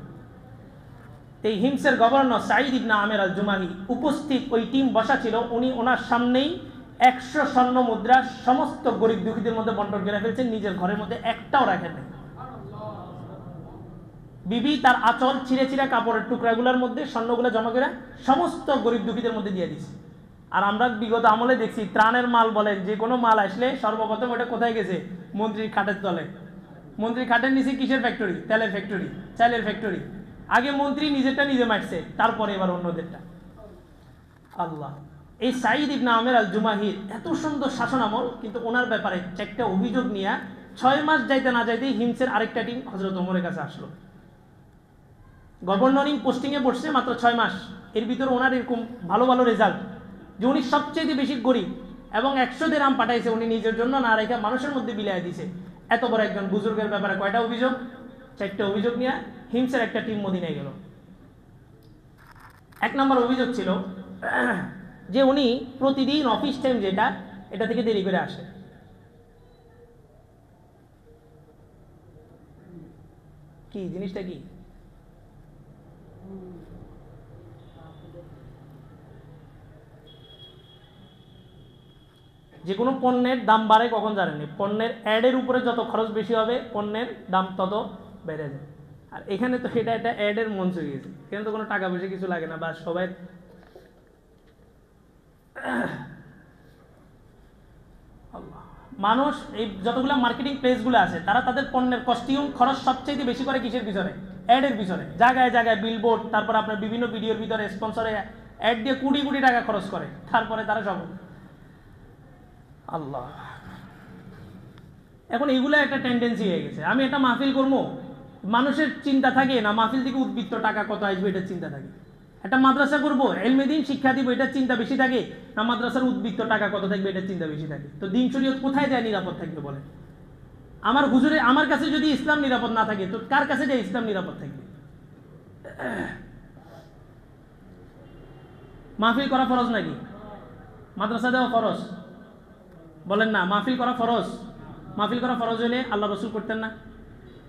এই হিমসের গভর্নর সাঈদ ইবনে আমের আল জুমাহি উপস্থিত, ওই টিম বসা ছিল, উনি ওনার সামনেই 100 স্বর্ণ মুদ্রা সমস্ত গরিব দুঃখীদের মধ্যে বন্টন করে ফেলছেন, নিজের ঘরের মধ্যে একটাও রাখেন নাই। বিবি তার আঁচল ছিঁড়ে ছিঁড়ে কাপড়ের টুকরাগুলোর মধ্যে স্বর্ণগুলো জমা করে সমস্ত গরিব দুঃখীদের মধ্যে দিয়ে দিচ্ছে। আর আমরা বিগত আমলে দেখছি, ত্রাণের মাল বলেন, যে কোনো মাল আসলে সর্বপ্রথম ওটা কোথায় গেছে? মন্ত্রীর খাটের তলে। মন্ত্রীর খাটের নিচে কিসের ফ্যাক্টরি? তেলের ফ্যাক্টরি, চালের ফ্যাক্টরি। আগে মন্ত্রী নিজেরটা নিজে মারছে, তারপরে এবার অন্যদেরটা। আল্লাহ। এই সাঈদ ইবনে আমের আল জুমাহির এত সুন্দর শাসন আমল, কিন্তু ওনার ব্যাপারে একটা অভিযোগ নিয়ে 6 মাস যাইতে না যাইতেই হিমসের আরেকটা টিম হযরত ওমরের কাছে আসলো। গভর্নরিং পোস্টিংয়ে বসছে মাত্র 6 মাস, এর ভিতরে ওনার এরকম ভালো ভালো রেজাল্ট যে উনি সবচেয়ে বেশি গরিব, এবং 100 দিরহাম পাঠাইছে উনি নিজের জন্য না রেখে মানুষের মধ্যে বিলায় দিছে। এত বড় একজন বুজুর্গের ব্যাপারে কয়টা অভিযোগ? 4টা অভিযোগ নিয়ে হিমসের একটা টিম মদিনায় গেল। 1 নম্বর অভিযোগ ছিল যে উনি প্রতিদিন অফিস টাইম যেটা, এটা থেকে দেরি করে আসে। কি জিনিসটা কি? যে কোনো পণ্যের দাম বাড়ে কখন জানেন? পণ্যের অ্যাডের উপরে যত খরচ বেশি হবে, পণ্যের দাম তত বেড়ে যায়। আর এখানে তো এটা একটা অ্যাডের মঞ্চ হয়ে গেছে, এখানে তো কোনো টাকা পয়সা কিছু লাগে না, বা সবাই মানুষ এই যতগুলো মার্কেটিং প্লেসগুলো আছে, তারা তাদের পণ্যের কস্টিউম খরচ সবচেয়ে বেশি করে কিসের পিছনে? অ্যাডের পিছনে। জায়গায় জায়গায় বিলবোর্ড, তারপর আপনার বিভিন্ন ভিডিওর ভিতরে স্পন্সরে অ্যাড দিয়ে কোটি কোটি টাকা খরচ করে, তারপরে তারা সব। আল্লাহ। এখন এগুলো একটা টেন্ডেন্সি হয়ে গেছে। আমি একটা মাহফিল করবো, মানুষের চিন্তা থাকে না মাহফিল থেকে উদ্বৃত্ত টাকা কত আসবে, এটার চিন্তা থাকে। একটা মাদ্রাসা করবো, ইলমে দ্বীন শিক্ষা দিব, এটার চিন্তা বেশি থাকে না মাদ্রাসার উদ্বৃত্ত টাকা কত থাকবে, এটার চিন্তা বেশি থাকে। তো দ্বীন শরীয়ত কোথায় যায় নিরাপদ থাকবে বলেন? আমার হুজুরে, আমার কাছে যদি ইসলাম নিরাপদ না থাকে, তো কার কাছে যায় ইসলাম নিরাপদ থাকবে? মাহফিল করা ফরজ নাকি? মাদ্রাসা দেওয়া ফরজ? বলেন না, মাহফিল করা ফরজ? মাহফিল করা ফরজ হলে আল্লাহ রসুল করতেন না?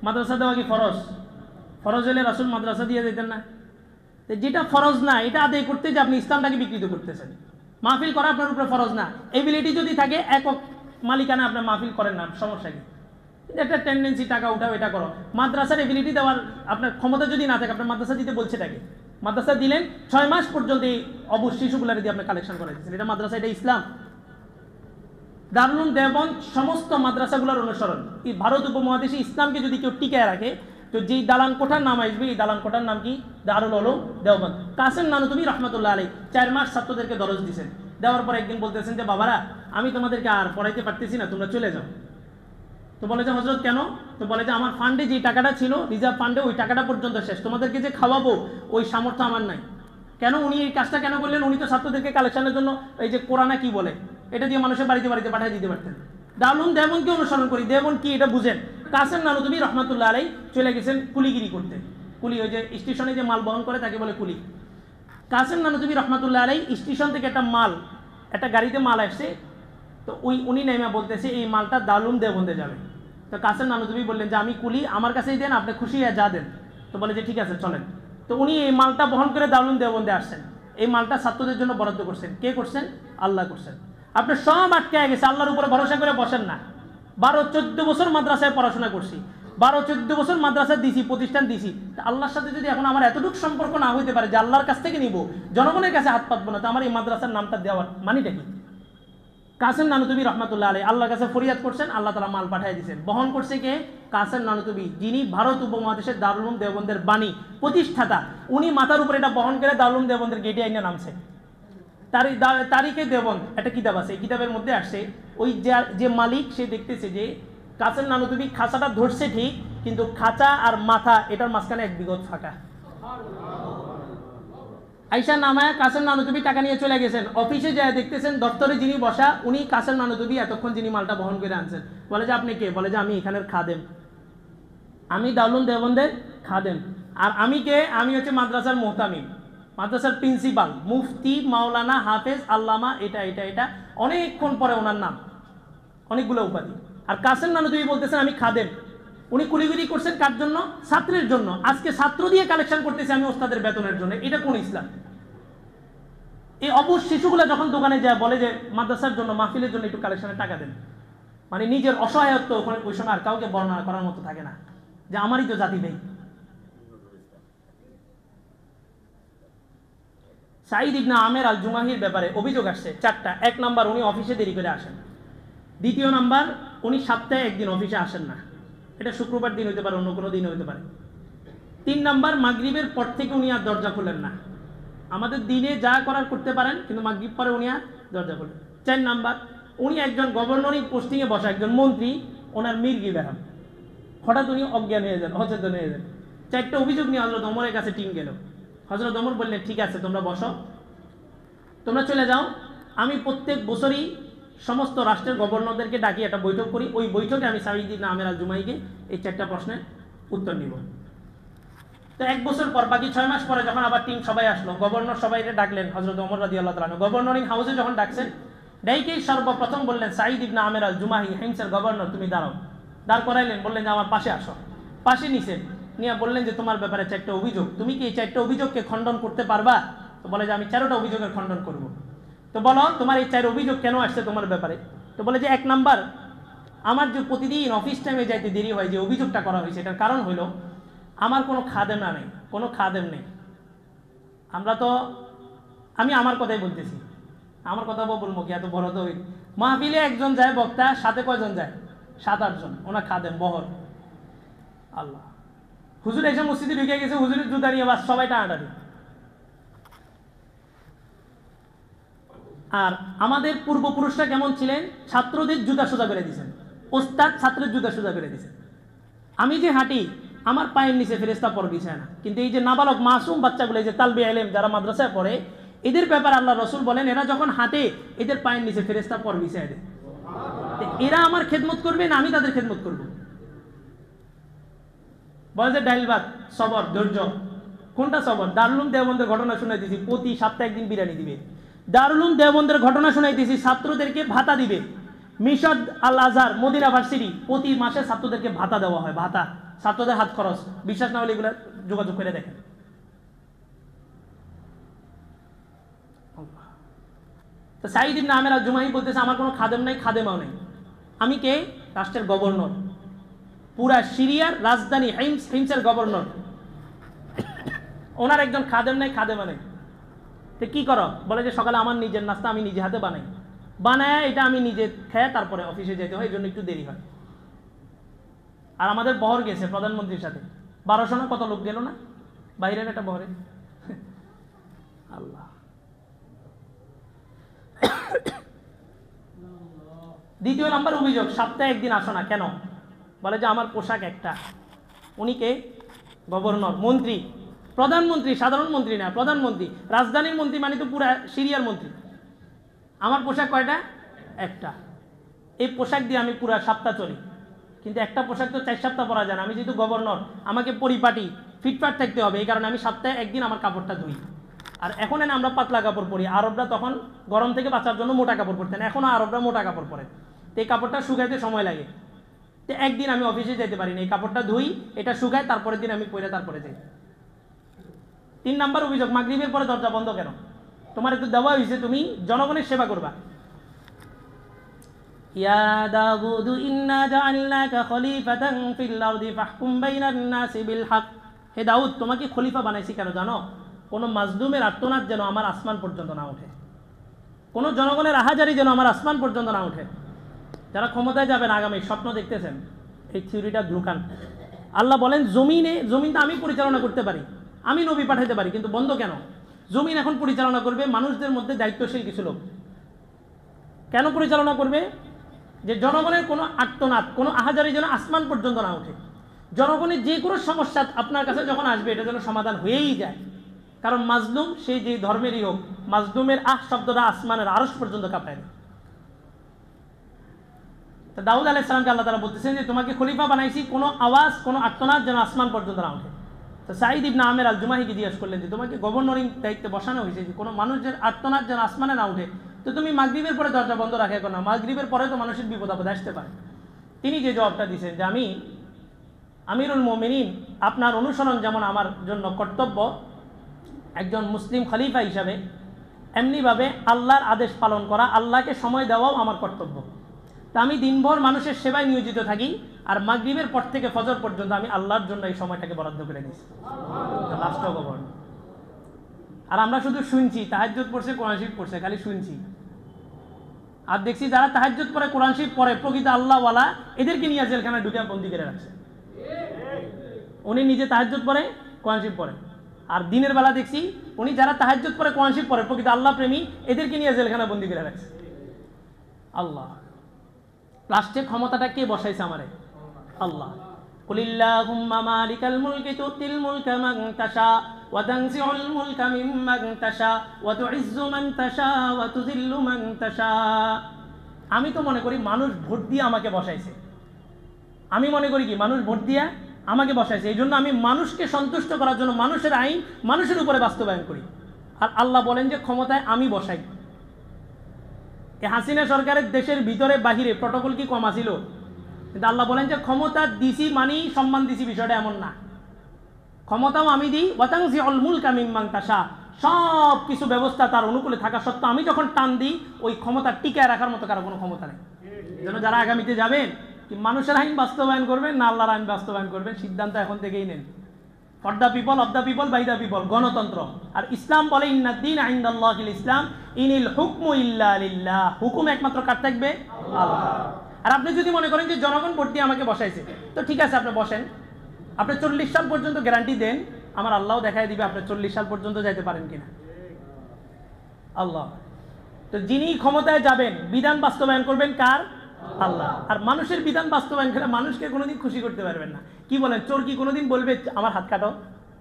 মাদ্রাসা দেওয়া কি ফরজ? ফরজ হলে রাসূল মাদ্রাসা দিয়ে যেতেন না? যেটা ফরজ না, এটা আদায় করতে যে আপনি ইসলামটাকে বিকৃত করতেছেন। মাহফিল করা আপনার উপরে ফরজ না, এবিলিটি যদি থাকে একক মালিকানা আপনার মাহফিল করেন না, সমস্যা কি? একটা টেন্ডেন্সি টাকা উঠাও, এটা করো। মাদ্রাসার এবিলিটি দেওয়ার আপনার ক্ষমতা যদি না থাকে, আপনার মাদ্রাসা দিতে বলছে তাকে, মাদ্রাসা দিলেন 6 মাস পর্যন্ত এই অবুঝ শিশুগুলার দিয়ে আপনি কালেকশন করে দিচ্ছেন, এটা মাদ্রাসা? এটা ইসলাম? দারুল দেওবন্দ সমস্ত মাদ্রাসাগুলোর অনুসরণ। এই ভারত উপমহাদেশে ইসলামকে যদি কেউ টিকায় রাখে, তো যেই দালান কোঠার নাম আসবে, এই দালান কোঠার নাম কি? দারুল উলুম দেওবন্দ। কাসেম নানুতুবি রহমতুল্লাহ আলাইহি 4 মাস ছাত্রদেরকে দরজ দিয়েছেন, দেওয়ার পর একদিন বলতেছেন যে বাবারা, আমি তোমাদেরকে আর পড়াইতে পারতেছি না, তোমরা চলে যাও। তো বলে যে হযরত কেন? তো বলে যে আমার ফান্ডে যে টাকাটা ছিল, রিজার্ভ ফান্ডে, ওই টাকাটা পর্যন্ত শেষ, তোমাদেরকে যে খাওয়াবো ওই সামর্থ্য আমার নাই। কেন উনি এই কাজটা কেন করলেন? উনি তো ছাত্রদেরকে কালেকশনের জন্য এই যে কোরআনা কি বলে, এটা দিয়ে মানুষের বাড়িতে বাড়িতে পাঠিয়ে দিতে পারতেন। দারুল দেওবন্দকে অনুসরণ করি, দেওবন্দ কি এটা বুঝেন। কাসেম নানুতুবি রহমতুল্লাহ আলাইহি চলে গেছেন কুলিগিরি করতে। কুলি, ওই যে স্টেশনে যে মাল বহন করে তাকে বলে কুলি। কাসেম নানুতুবি রহমতুল্লাহ আলাইহি স্টেশন থেকে একটা গাড়িতে মাল আসছে, তো উনি নেমে বলতেছে এই মালটা দারুল দেওবন্দে যাবে। তো কাসেম নানুতুবি বললেন যে আমি কুলি, আমার কাছেই দেন, আপনি খুশি যা দেন। তো বলে যে ঠিক আছে চলেন। তো উনি এই মালটা বহন করে দারুল দেওবন্দে আসছেন। এই মালটা ছাত্রদের জন্য বরাদ্দ করছেন। কে করছেন? আল্লাহ করছেন। আপনি সব আটকে গেছে, আল্লাহর উপরে ভরসা করে বসেন না। 12-14 বছর মাদ্রাসায় পড়াশোনা করছি, 12-14 বছর মাদ্রাসা দিছি, প্রতিষ্ঠান দিছি, আল্লাহর সাথে যদি এখন আমার এতটুকু সম্পর্ক না হইতে পারে যে আল্লাহর কাছ থেকে নিব, জনগণের কাছে হাত পাতবো না, তো আমার এই মাদ্রাসার নামটা দেওয়ার মানিটা কি? কাসেম নানুতুবি রহমাতুল্লাহ আলাইহি আল্লাহর কাছে ফরিয়াদ করছেন, আল্লাহ তাআলা মাল পাঠিয়ে দিয়েছেন। বহন করছে কে? কাসেম নানুতুবি, যিনি ভারত উপমহাদেশের দারুল উলুম দেওবন্দের বাণী প্রতিষ্ঠাতা। উনি মাথার উপরে এটা বহন করে দারুল উলুম দেওবন্দের গেটে আইনা নামছে। তারিখে দেওবন্দ একটা কিতাব আছে, এই কিতাবের মধ্যে আসছে ওই যে মালিক সে দেখতেছে যে কাসেম নানুতুবি খাঁচাটা ধরছে ঠিক, কিন্তু খাঁচা আর মাথা এটার মাঝখানে 1 বিঘত ফাঁকা। আইসা নামায় কাসেম নানুতুবি টাকা নিয়ে চলে গেছেন। অফিসে যায় দেখতেছেন দপ্তরে যিনি বসা উনি কাসেম নানুতুবি এতক্ষণ যিনি মালটা বহন করে আনছেন। বলে যে আপনি কে? বলে যে আমি এখানের খাদেম, আমি দারুল উলুম দেওবন্দের খাদেম। আর আমি কে? আমি হচ্ছে মাদ্রাসার মুহতামিম, মাদ্রাসার প্রিন্সিপাল, মুফতি, মাওলানা, হাফেজ, আল্লামা, এটা এটা এটা অনেকক্ষণ পরে ওনার নাম, অনেকগুলো উপাধি। আর কাসেম নানুতুবি বলতেছেন আমি খাদেম। উনি কুলিগুলি করছেন কার জন্য? ছাত্রের জন্য। আজকে ছাত্র দিয়ে কালেকশন করতেছি আমি ওস্তাদের বেতনের জন্য, এটা কোন ইসলাম? এই অবুঝ শিশুগুলো যখন দোকানে যায় বলে যে মাদ্রাসার জন্য, মাহফিলের জন্য একটু কালেকশনের টাকা দেন, মানে নিজের অসহায়ত্ব ওখানে ওই সময় আর কাউকে বর্ণনা করার মতো থাকে না যে আমারই তো জাতি নেই। সাঈদ ইবনে আমের আল জুমাহির ব্যাপারে অভিযোগ আসছে 4টা। 1 নাম্বার, উনি অফিসে দেরি করে আসেন। 2 নাম্বার, উনি সপ্তাহে 1 দিন অফিসে আসেন না, এটা শুক্রবার দিন হতে পারে, অন্য কোনো দিন হতে পারে। 3 নাম্বার, মাগরিবের পর থেকে উনি আর দরজা খোলেন না। আমাদের দিনে যা করার করতে পারেন, কিন্তু মাগরিব পরে উনি আর দরজা খোলেন। 4 নাম্বার, উনি একজন গভর্নরিং পোস্টিংয়ে বসা একজন মন্ত্রী, ওনার মির্গি বেরাম, হঠাৎ উনি অজ্ঞান হয়ে যান, অচেতন হয়ে যান। 4টা অভিযোগ নিয়ে হযরত ওমরের কাছে টিম গেল। হযরত ওমর বললেন ঠিক আছে তোমরা বসো, তোমরা চলে যাও, আমি প্রত্যেক বছরই সমস্ত রাষ্ট্রের গভর্নরদেরকে ডাকি একটা বৈঠক করি, ওই বৈঠকে আমি সাঈদ ইবনে আমের আল জুমাহিকে এই 4টা প্রশ্নের উত্তর নিব। তো 1 বছর পর, বাকি 6 মাস পরে যখন আবার টিম সবাই আসলো, গভর্নর সবাইকে ডাকলেন হযরত ওমর রাদিয়াল্লাহু তাআলা গভর্নরিং হাউসে যখন ডাকছেন, ডাইকেই সর্বপ্রথম বললেন সাঈদ ইবনে আমের আল জুমাহি, হিমসের গভর্নর, তুমি দাঁড়াও। দাঁড় করাইলেন, বললেন যে আমার পাশে আসো। পাশে নিছেন, নিয়ে বললেন যে তোমার ব্যাপারে 4টা অভিযোগ, তুমি কি এই 4টা অভিযোগকে খণ্ডন করতে পারবা? তো বলে যে আমি 4টা অভিযোগের খণ্ডন করব। তো বলো তোমার এই 4 অভিযোগ কেন আসছে তোমার ব্যাপারে? তো বলে যে 1 নাম্বার, আমার যে প্রতিদিন অফিস টাইমে যাইতে দেরি হয়, যে অভিযোগটা করা হয়েছে এটার কারণ হলো আমার কোনো খাদেমা নেই, কোনো খাদেম নেই। আমরা তো, আমি আমার কথাই বলতেছি, আমার কথা বলবো কি, এত বড় তো মাহফিলে একজন যায় বক্তা, সাথে কয়জন যায়? 7-8 জন, ওনার খাদেম বহর। আল্লাহ, হুজুর এসে মসজিদে ঢুকে গেছে, হুজুরের জুতা নিয়ে বাস সবাই টানাটানি। আর আমাদের পূর্বপুরুষরা কেমন ছিলেন? ছাত্রদের জুতা সোজা করে দিয়েছেন, ওস্তাদ ছাত্রের জুতা সোজা করে দিয়েছেন। আমি যে হাঁটি, আমার পায়ের নিচে ফেরেশতা পর বিছায় না, কিন্তু এই যে নাবালক মাসুম বাচ্চাগুলো, এই যে তালবে ইলম যারা মাদ্রাসায় পড়ে, এদের ব্যাপারে আল্লাহ রসুল বলেন এরা যখন হাঁটে এদের পায়ের নিচে ফেরেশতা পর বিছায় দেয়। এরা আমার খেদমত করবে না আমি তাদের খেদমত করব? বলে যে ডাইল ভাত, সবর, ধৈর্য। কোনটা সবর? দারুল উলুম দেওবন্দের ঘটনা শুনাই দিয়েছি, প্রতি সপ্তাহে 1 দিন বিরিয়ানি দিবে। দারুল উলুম দেওবন্দের ঘটনা শুনাই দিয়েছি, ছাত্রদেরকে ভাতা দিবে। মিশদ আল আজহার মদিনা ভার্সিটি, প্রতি মাসে ছাত্রদেরকে ভাতা দেওয়া হয়, ভাতা, ছাত্রদের হাত খরচ। বিশ্বাস না হলে এগুলো যোগাযোগ করে দেখেন। তো সাঈদ ইবনে আমের আল জুমাহি বলতেছে আমার কোনো খাদেম নাই, খাদেমাও নেই। আমি কে? রাষ্ট্রের গভর্নর, পুরা সিরিয়ার রাজধানী হিমসের গভর্নর, ওনার একজন খাদেম নাই, খাদেমা নেই। তো কি করো? বলে যে সকালে আমার নিজের নাস্তা আমি নিজে হাতে বানাই, বানায় এটা আমি নিজে খেয়ে তারপরে অফিসে যেতে হয়, এই জন্য একটু দেরি হয়। আর আমাদের বহর গেছে প্রধানমন্ত্রীর সাথে, 1200 না কত লোক গেল না বাইরের একটা বহরে। আল্লাহ। 2 নাম্বার অভিযোগ, সপ্তাহে 1 দিন আসো না কেন? বলে যে আমার পোশাক একটা। উনি কে? গভর্নর, মন্ত্রী, প্রধানমন্ত্রী, সাধারণ মন্ত্রী না, প্রধানমন্ত্রী, রাজধানীর মন্ত্রী, মানে তো পুরা সিরিয়ার মন্ত্রী। আমার পোশাক কয়টা? একটা। এই পোশাক দিয়ে আমি পুরা সপ্তাহ চলি, কিন্তু একটা পোশাক তো 4 সপ্তাহ পরা যায় না। আমি যেহেতু গভর্নর, আমাকে পরিপাটি ফিটফাট থাকতে হবে, এই কারণে আমি সপ্তাহে 1 দিন আমার কাপড়টা ধুই। আর এখন আমরা পাতলা কাপড় পরি, আরবরা তখন গরম থেকে বাঁচার জন্য মোটা কাপড় পরতেন, এখনও আরবরা মোটা কাপড় পরে, তো এই কাপড়টা শুকাইতে সময় লাগে। তো 1 দিন আমি অফিসে যেতে পারি না, এই কাপড়টা ধুই, এটা শুকাই, তারপরের দিন আমি পরে তারপরে যাই। 3 নাম্বার অভিযোগ, মাগরিবের পরে দরজা বন্ধ কেন? তোমার একটু দেওয়া হয়েছে, তুমি জনগণের সেবা করবা। ইয়া দাউদ ইন্না জাআলনাকা খলিফাতান ফিল আরদি ফাহকুম বাইনান নাসি বিল হক। হে দাউদ, তোমাকে খলিফা বানাইছি কেন জানো? কোনো মাজলুমের আর্তনাদ যেন আমার আসমান পর্যন্ত না ওঠে, কোনো জনগণের আহাজারি যেন আমার আসমান পর্যন্ত না ওঠে। যারা ক্ষমতায় যাবেন আগামী স্বপ্ন দেখতেছেন, এই থিওরিটা গ্লুকান। আল্লাহ বলেন জমিনটা আমি পরিচালনা করতে পারি, আমি নবী পাঠাতে পারি, কিন্তু বন্ধ কেন? জমিন এখন পরিচালনা করবে মানুষদের মধ্যে দায়িত্বশীল কিছু লোক। কেন পরিচালনা করবে? যে জনগণের কোনো আর্তনাদ, কোনো আহাজারি যেন আসমান পর্যন্ত না ওঠে। জনগণের যে কোনো সমস্যা আপনার কাছে যখন আসবে, এটা যেন সমাধান হয়েই যায়। কারণ মাজলুম সে যে ধর্মেরই হোক, মাজলুমের শব্দটা আসমানের আরশ পর্যন্ত কাঁপায়। দাউদ আলাইহিস সালামকে আল্লাহ তাআলা বলতেছেন যে তোমাকে খলিফা বানাইছি, কোনো আওয়াজ, কোনো আর্তনাদ যেন আসমান পর্যন্ত না ওঠে। তো সাঈদ ইবনে আমের আল জুমাহিকে জিজ্ঞেস করলেন যে তোমাকে গভর্নরিং দায়িত্বে বসানো হয়েছে, যে কোনো মানুষের আর্তনাদ যেন আসমানে না ওঠে, তো তুমি মাগরিবের পরে দরজা বন্ধ রাখে কেন? মাগরিবের পরে তো মানুষের বিপদ আপদ আসতে পারে। তিনি যে জবাবটা দিয়েছেন যে আমি আমিরুল মুমিনিন, আপনার অনুসরণ যেমন আমার জন্য কর্তব্য একজন মুসলিম খলিফা হিসাবে, এমনিভাবে আল্লাহর আদেশ পালন করা, আল্লাহকে সময় দেওয়াও আমার কর্তব্য। তা আমি দিনভর মানুষের সেবায় নিয়োজিত থাকি, আর মাগরিবের পর থেকে ফজর পর্যন্ত আমি আল্লাহর জন্য এই সময়টাকে বরাদ্দ করে দিয়েছি। Last govern. আর আমরা শুধু শুনছি, তাহাজ্জুদ পড়ছে, কোরআন শরীফ পড়ছে, খালি শুনছি। আর দেখছি যারা তাহাজ্জুদ পড়ে, কোরআন শরীফ পড়ে, প্রকৃত আল্লাহওয়ালা, এদেরকে নিয়ে জেলখানায় ঢুকে বন্দি করে রাখছে। উনি নিজে তাহাজ্জুদ পড়ে, কোরআন শরীফ পড়ে, আর দিনের বেলা দেখছি উনি যারা তাহাজ্জুদ পড়ে, কোরআন শরীফ পড়ে, প্রকৃত আল্লাহ প্রেমী, এদেরকে নিয়ে জেলখানায় বন্দি করে রাখছে। আল্লাহ। লাস্টে ক্ষমতাটা কে বসাইছে আমারে? আল্লাহ। কুলিল্লাহুম্মা মালিকাল মুলকি তুতিল মুলকা মান তাশা ওয়া তানজিউল মুলকা মিম্মান তাশা ওয়া তুইজ্জু মান তাশা ওয়া তুযিল্লু মান তাশা। আমি তো মনে করি মানুষ ভোট দিয়ে আমাকে বসাইছে। আমি মনে করি কি মানুষ ভোট দিয়ে আমাকে বসাইছে, এই জন্য আমি মানুষকে সন্তুষ্ট করার জন্য মানুষের আইন মানুষের উপরে বাস্তবায়ন করি। আর আল্লাহ বলেন যে ক্ষমতায় আমি বসাই। এই হাসিনা সরকারের দেশের ভিতরে বাহিরে প্রটোকল কি কম আছিল? কিন্তু আল্লাহ বলেন যে ক্ষমতা দিছি মানি সম্মান দিছি, বিষয়টা এমন না। ক্ষমতাও আমি দিই, ওয়াতানজিউল মুলকা মিম্মান তাশা, সব কিছু ব্যবস্থা তার অনুকূলে থাকা সত্ত্বেও আমি যখন টান দিই, ওই ক্ষমতা টিকায় রাখার মতো কারো কোনো ক্ষমতা নেই। যেন যারা আগামীতে যাবেন, কি মানুষের আইন বাস্তবায়ন করবেন না আল্লাহর আইন বাস্তবায়ন করবেন, সিদ্ধান্ত এখন থেকেই নেন। For the people, of the people, by the people, গণতন্ত্র। আর ইসলাম বলে ইন্নাদ-দীন ইনদাল্লাহিল ইসলাম, ইনিল হুকমু ইল্লা লিল্লাহ, হুকুম একমাত্র কার থাকবে? আল্লাহ। আর আপনি যদি মনে করেন যে জনগণ ভোট দিয়ে আমাকে বসাইছে, তো ঠিক আছে, আপনি বসেন, আপনি 40 সাল পর্যন্ত গ্যারান্টি দেন, আমার আল্লাহ দেখাই দিবে আপনি 40 সাল পর্যন্ত যাইতে পারেন কিনা। আল্লাহ। তো যিনি ক্ষমতায় যাবেন, বিধান বাস্তবায়ন করবেন কার? আল্লাহ। আর মানুষের বিধান বাস্তবায়ন করে মানুষকে কোনোদিন খুশি করতে পারবেন না। কি বলেন, চোর কি কোনোদিন বলবে আমার হাত কাটো?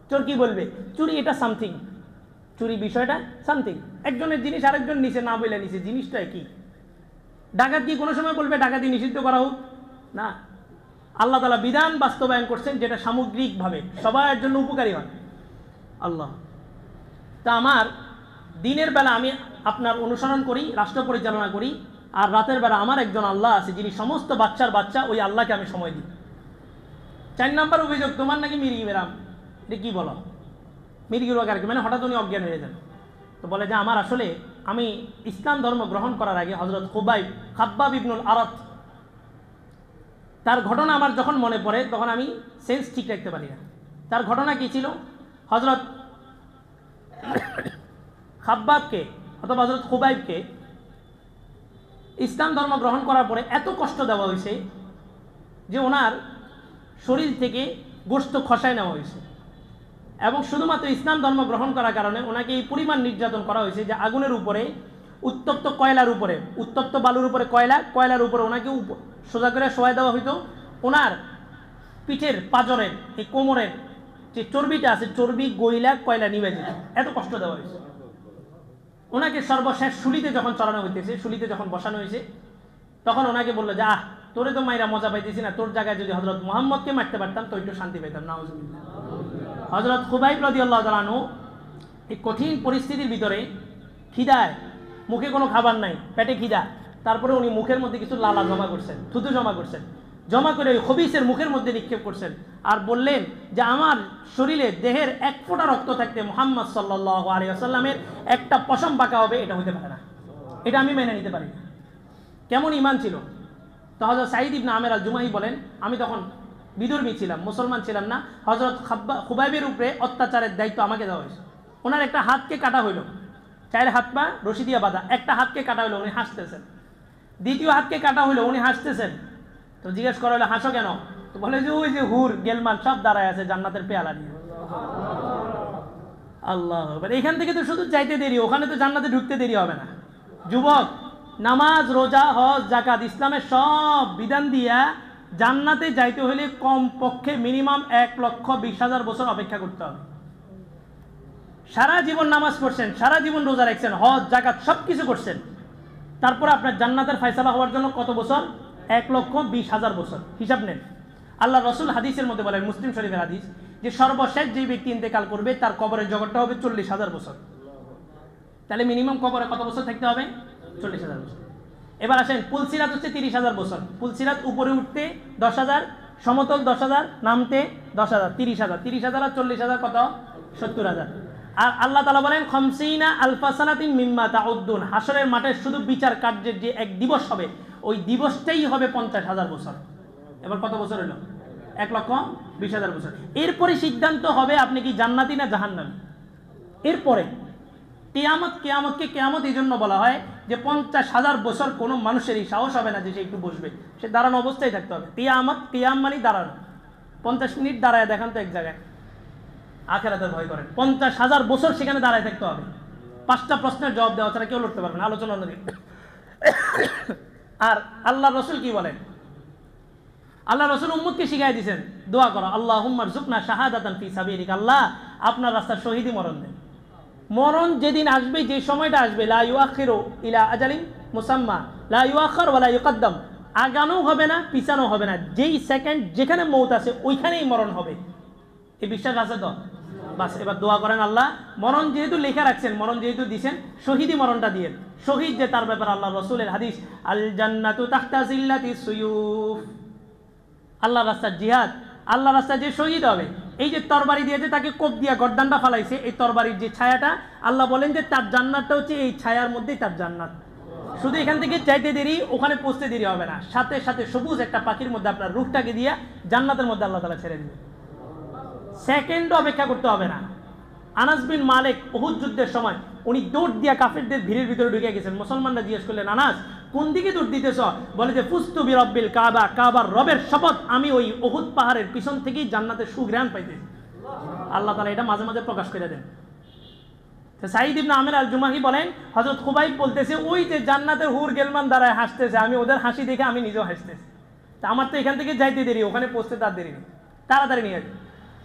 চোর কি বলবে? চুরি এটা সামথিং, চুরি বিষয়টা সামথিং। একজনের জিনিস আরেকজন নিচে না বলে নিচে, জিনিসটা কি? ডাকাত কি কোনো সময় বলবে ডাকাতি নিষিদ্ধ করা হোক? না। আল্লাহ তাআলা বিধান বাস্তবায়ন করছেন যেটা সামগ্রিকভাবে সবার জন্য উপকারী হয়। আল্লাহ। তা আমার দিনের বেলা আমি আপনার অনুসরণ করি, রাষ্ট্র পরিচালনা করি, আর রাতের বেলা আমার একজন আল্লাহ আছে যিনি সমস্ত বাচ্চার বাচ্চা, ওই আল্লাহকে আমি সময় দিই। 4 নম্বর অভিযোগ, তোমার নাকি মির্গি মেরাম। এটা কি বলো? মির্গি রোগ আর কি, মানে হঠাৎ উনি অজ্ঞান হয়ে যান। তো বলে যে আমার আসলে আমি ইসলাম ধর্ম গ্রহণ করার আগে হযরত খাব্বাব ইবনুল আরাত, তার ঘটনা আমার যখন মনে পড়ে তখন আমি সেন্স ঠিক রাখতে পারি না। তার ঘটনা কি ছিল? হযরত খাব্বাবকে অথবা হযরত খুবাইবকে ইসলাম ধর্ম গ্রহণ করার পরে এত কষ্ট দেওয়া হয়েছে যে ওনার শরীর থেকে গোশত খসায় নেওয়া হয়েছে, এবং শুধুমাত্র ইসলাম ধর্ম গ্রহণ করার কারণে ওনাকে এই পরিমাণ নির্যাতন করা হয়েছে যে আগুনের উপরে, উত্তপ্ত কয়লার উপরে, উত্তপ্ত বালুর উপরে কয়লার উপরে ওনাকে সোজা করে শোয়াই দেওয়া হইতো। ওনার পিঠের পাঁজরের এই কোমরের যে চর্বিটা আছে, চর্বি গইলা কয়লা নিভে যেত, এত কষ্ট দেওয়া হয়েছে। ওনাকে সর্বশেষ শুলিতে যখন চড়ানো হইতেছে, শুলিতে যখন বসানো হয়েছে, তখন ওনাকে বললো যে আহ, তোরে তো মাইরা মজা পাইতেছি না, তোর জায়গায় যদি হযরত মুহাম্মদকে মারতে পারতাম তো একটু শান্তি পেতাম। নাউজুবিল্লাহ। হযরত খুবাইব রাদিয়াল্লাহু তাআলা আনহু এই কঠিন পরিস্থিতির ভিতরে, খিদায়, মুখে কোনো খাবার নাই, পেটে খিদা, তারপরে উনি মুখের মধ্যে কিছু লালা জমা করছেন, থুতু জমা করছেন, জমা করে ওই খবিসের মুখের মধ্যে নিক্ষেপ করছেন, আর বললেন যে আমার শরীরে দেহের 1 ফোঁটা রক্ত থাকতে মুহাম্মদ সাল্লাল্লাহু আলাইহি ওয়াসাল্লামের একটা পশম পাকা হবে, এটা হতে পারে না, এটা আমি মেনে নিতে পারি না। কেমন ঈমান ছিল! তো হযরত সাঈদ ইবনে আমের আল জুমাহি বলেন, আমি তখন বিধর্মী ছিলাম, মুসলমান ছিলাম না। হযরত খুবাইবের উপরে অত্যাচারের দায়িত্ব আমাকে দেওয়া হয়েছে। ওনার একটা হাতকে কাটা হইল, 4 হাত পা রশি দিয়ে বাঁধা, একটা হাতকে কাটা হইলো, উনি হাসতেছেন। দ্বিতীয় হাতকে কাটা হইলো, উনি হাসতেছেন। তো জিজ্ঞেস করা হলো, হাসো কেন? তো বলে যে ওই যে হুর গেলমান সব দাঁড়ায় আছে জান্নাতের পেয়ালা নিয়ে। আল্লাহ, এখান থেকে তো শুধু চাইতে দেরি, ওখানে তো জান্নাতে ঢুকতে দেরি হবে না। যুবক, নামাজ, রোজা, হজ, যাকাত, ইসলামের সব বিধান দিয়া জান্নাতে যাইতে হলে কম পক্ষে মিনিমাম 1,20,000 বছর অপেক্ষা করতে হবে। সারা জীবন নামাজ পড়ছেন, সারা জীবন রোজা রাখছেন, হজ, যাকাত সব কিছু করছেন, তারপর আপনার জান্নাতের ফয়সালা হওয়ার জন্য কত বছর? 1,20,000 বছর। হিসাব নেন। আল্লাহ রসুল হাদিসের মধ্যে বলেন, মুসলিম শরীফের হাদিস, যে সর্বশেষ যে ব্যক্তি ইন্তেকাল করবে তার কবরের জগৎটা হবে 40,000 বছর। তাহলে মিনিমাম কবরে কত বছর থাকতে হবে? 40,000 বছর। এবার আসেন, পুলসিরাত হচ্ছে 30,000 বছর। পুলসিরাত উপরে উঠতে 10,000, সমতল 10,000, নামতে 10,000, 30,000। 30,000 আর 40,000 কত? 70,000। আর আল্লাহ তাআলা বলেন, খামসিনা আলফা সানাতিন মিম্মা তাউদ্দুন, হাসরের মাঠে শুধু বিচার কার্যের যে এক দিবস হবে, ওই দিবসটাই হবে 50,000 বছর। এবার কত বছর হলো? 1,20,000 বছর। এরপরে সিদ্ধান্ত হবে আপনি কি জান্নাতি না জাহান্নামী। এরপরে কেয়ামতকে কেয়ামত এই জন্য বলা হয় যে 50,000 বছর কোনো মানুষেরই সাহস হবে না যে সে একটু বসবে, সে দাঁড়ানো অবস্থায় থাকতে হবে। কিয়াম মানে দাঁড়ানো। 50 মিনিট দাঁড়ায় দেখান তো এক জায়গায়, আখিরাতের ভয় করেন। 50,000 বছর সেখানে দাঁড়ায় থাকতে হবে, 5টা প্রশ্নের জবাব দেওয়া ছাড়া কেউ লড়তে পারবে না। আলোচনা অন্যদিকে। আর আল্লাহ রসুল কি বলেন? আল্লাহ রসুল উম্মতকে শিখাই দিয়েছেন, দোয়া করো, আল্লাহুম্মা রযুকনা শাহাদাতান ফি সাবিলিক, আল্লাহ আপনার রাস্তায় শহীদি মরণ দেন। মরণ যেদিন আসবে, যে সময়টা আসবে, লা ইউআখিরু ইলা আজালিন মুসাম্মা, লা ইউআখার ওয়া লা ইউকদ্দাম, আগানো হবে না, পিছানো হবে না, যেই সেকেন্ড যেখানে মৌত আছে ওইখানেই মরণ হবে। এই বিশ্বাস আছে তো? বাস, এবার দোয়া করেন, আল্লাহ মরণ যেহেতু লেখা রাখছেন, মরণ যেহেতু দিছেন, শহীদি মরণটা দিয়ে। শহীদ যে তার ব্যাপারে আল্লাহ রসুলের হাদিস, আল জান্নাতু তাহতা জিল্লাতিস সুয়ুফ, আল্লাহ রাস্তার জিহাদ, আল্লাহ রাস্তায় যে শহীদ হবে, এই যে তরবারি দিয়েছে তাকে কোপ দিয়া গর্দানটা ফালাইছে, এই তরবারির যে ছায়াটা, আল্লাহ বলেন যে তার জান্নাতটা হচ্ছে এই ছায়ার মধ্যেই তার জান্নাত। শুধু এখান থেকে চাইতে দেরি, ওখানে পৌঁছতে দেরি হবে না, সাথে সাথে সবুজ একটা পাখির মধ্যে আপনার রূহটাকে দিয়া জান্নাতের মধ্যে আল্লাহ তাআলা ছেড়ে দিবে, সেকেন্ডও অপেক্ষা করতে হবে না। আনাস বিন মালিক উহুদ যুদ্ধের সময় উনি দৌড় দিয়া কাফেরদের ভিড়ের ভিতরে ঢুকে গেছেন। মুসলমানরা জিজ্ঞেস করলেন, আনাস কোন দিকে দৌড় দিতেছ? বলে যে ফুস্তু বিরব্বিল কাবা, কাবার রবের শপথ, আমি ওই উহুদ পাহাড়ের পিছন থেকেই জান্নাতের সুঘ্রাণ পাইতেছি। আল্লাহ তাআলা এটা মাঝে মাঝে প্রকাশ করে দেন। সাঈদ ইবনে আমের আল জুমাহি বলেন, হযরত খুবাইব বলতেছে, ওই যে জান্নাতের হুর গেলমান দাঁড়ায় হাসতেছে, আমি ওদের হাসি দেখে আমি নিজেও হাসতেছি। তা আমার তো এখান থেকে যাইতে দেরি, ওখানে পৌঁছতে তার দেরি নেই, তাড়াতাড়ি নিয়ে যাবে।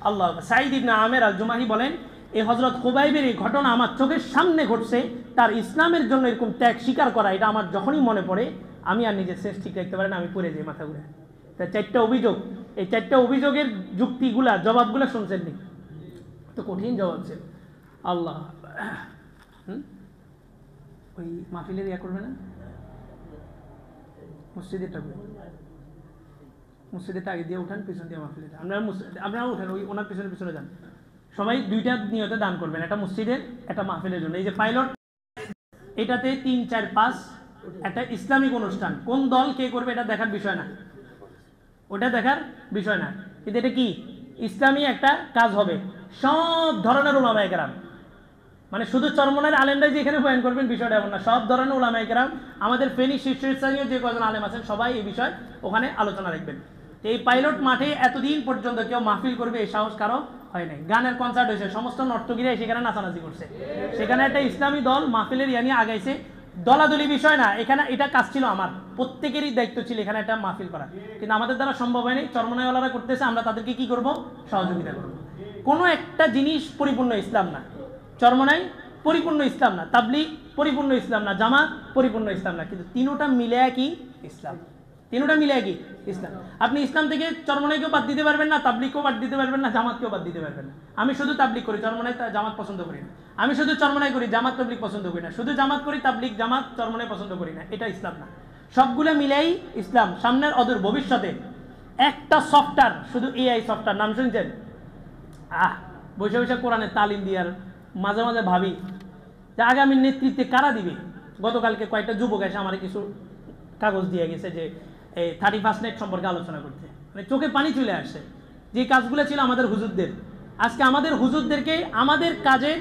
আল্লাহ। সাঈদ ইবনে আমের আল জুমাহি বলেন, এই হযরত খুবাইবের এই ঘটনা আমার চোখের সামনে ঘটছে। তার ইসলামের জন্য এরকম ত্যাগ স্বীকার করা, এটা আমার যখনই মনে পড়ে আমি আর নিজের শেষ ঠিক রাখতে পারি না, আমি পড়ে যাই মাথা ঘুরে। তা 4টা অভিযোগ, এই 4টা অভিযোগের যুক্তিগুলা, জবাবগুলা শুনছেন নি? তো কঠিন জবাব ছিল। আল্লাহ। ওই মাহফিলের ইয়া করবে না, মসজিদেরটা মসজিদেরটা আগে দিয়ে উঠান, পিছন দিয়ে মাহফিলের। আপনারা উঠেন, ওই ওনার পিছনে পিছনে যান। সবাই 2টা নিয়তে দান করবেন, একটা মসজিদের, একটা মাহফিলের জন্য। এই যে পাইলট, এটাতে 3, 4, 5 একটা ইসলামিক অনুষ্ঠান, কোন দল কে করবে এটা দেখার বিষয় না, ওটা দেখার বিষয় না, কিন্তু এটা কি ইসলামী একটা কাজ হবে। সব ধরনের উলামায়ে কেরাম, মানে শুধু চরমনার আলেমরাই যে এখানে বয়ান করবেন বিষয়টা এমন না, সব ধরনের উলামায়ে কেরাম, আমাদের ফেনী শীর্ষস্থানীয় যে কজন আলেম আছেন সবাই এই বিষয় ওখানে আলোচনা রাখবেন। এই পাইলট মাঠে এতদিন পর্যন্ত কেউ মাহফিল করবে এই সাহস কারো হয় নাই। গানের কনসার্ট হয়েছে, সমস্ত নর্তকীরাই সেখানে নাচানাচি করছে, সেখানে একটা ইসলামী দল মাহফিলের ইয়া নিয়ে আগাইছে। দলাদলি বিষয় না, এখানে এটা কাজ ছিল আমার, প্রত্যেকেরই দায়িত্ব ছিল এখানে একটা মাহফিল করা, কিন্তু আমাদের দ্বারা সম্ভব হয়নি। চরমনাইওয়ালারা করতেছে, আমরা তাদেরকে কি করব? সহযোগিতা করব। কোনো একটা জিনিস পরিপূর্ণ ইসলাম না, চরমনাই পরিপূর্ণ ইসলাম না, তাবলিগ পরিপূর্ণ ইসলাম না, জামাত পরিপূর্ণ ইসলাম না, কিন্তু তিনোটা মিলে কি ইসলাম, তিনোটা মিলে কি ইসলাম। আপনি ইসলাম থেকে চরমনাইকেও বাদ দিতে পারবেন না, তাবলিগকেও বাদ দিতে পারবেন না, জামাতকেও বাদ দিতে পারবেন না। আমি শুধু তাবলিগ করি, চরমনাই জামাত পছন্দ করি না। আমি শুধু চরমনাই করি, জামাত তাবলিগ পছন্দ করি না। শুধু জামাত করি, তাবলিগ জামাত চরমনাই পছন্দ করি না, এটা ইসলাম না। সবগুলো মিলেই ইসলাম। সামনের অদূর ভবিষ্যতে একটা সফটওয়্যার, শুধু এআই সফটওয়্যার, নাম শুনছেন? বসে বসে কোরআনের তালিম দিয়ার মাঝে মাঝে ভাবি যে আগামী নেতৃত্বে কারা দিবে। গতকালকে কয়েকটা যুবক এসে আমার কিছু কাগজ দিয়ে গেছে যে এই 31 নাইট সম্পর্কে আলোচনা করতে, মানে চোখে পানি চলে আসে। যে কাজগুলো ছিল আমাদের হুজুরদের, আজকে আমাদের হুজুরদেরকে আমাদের কাজে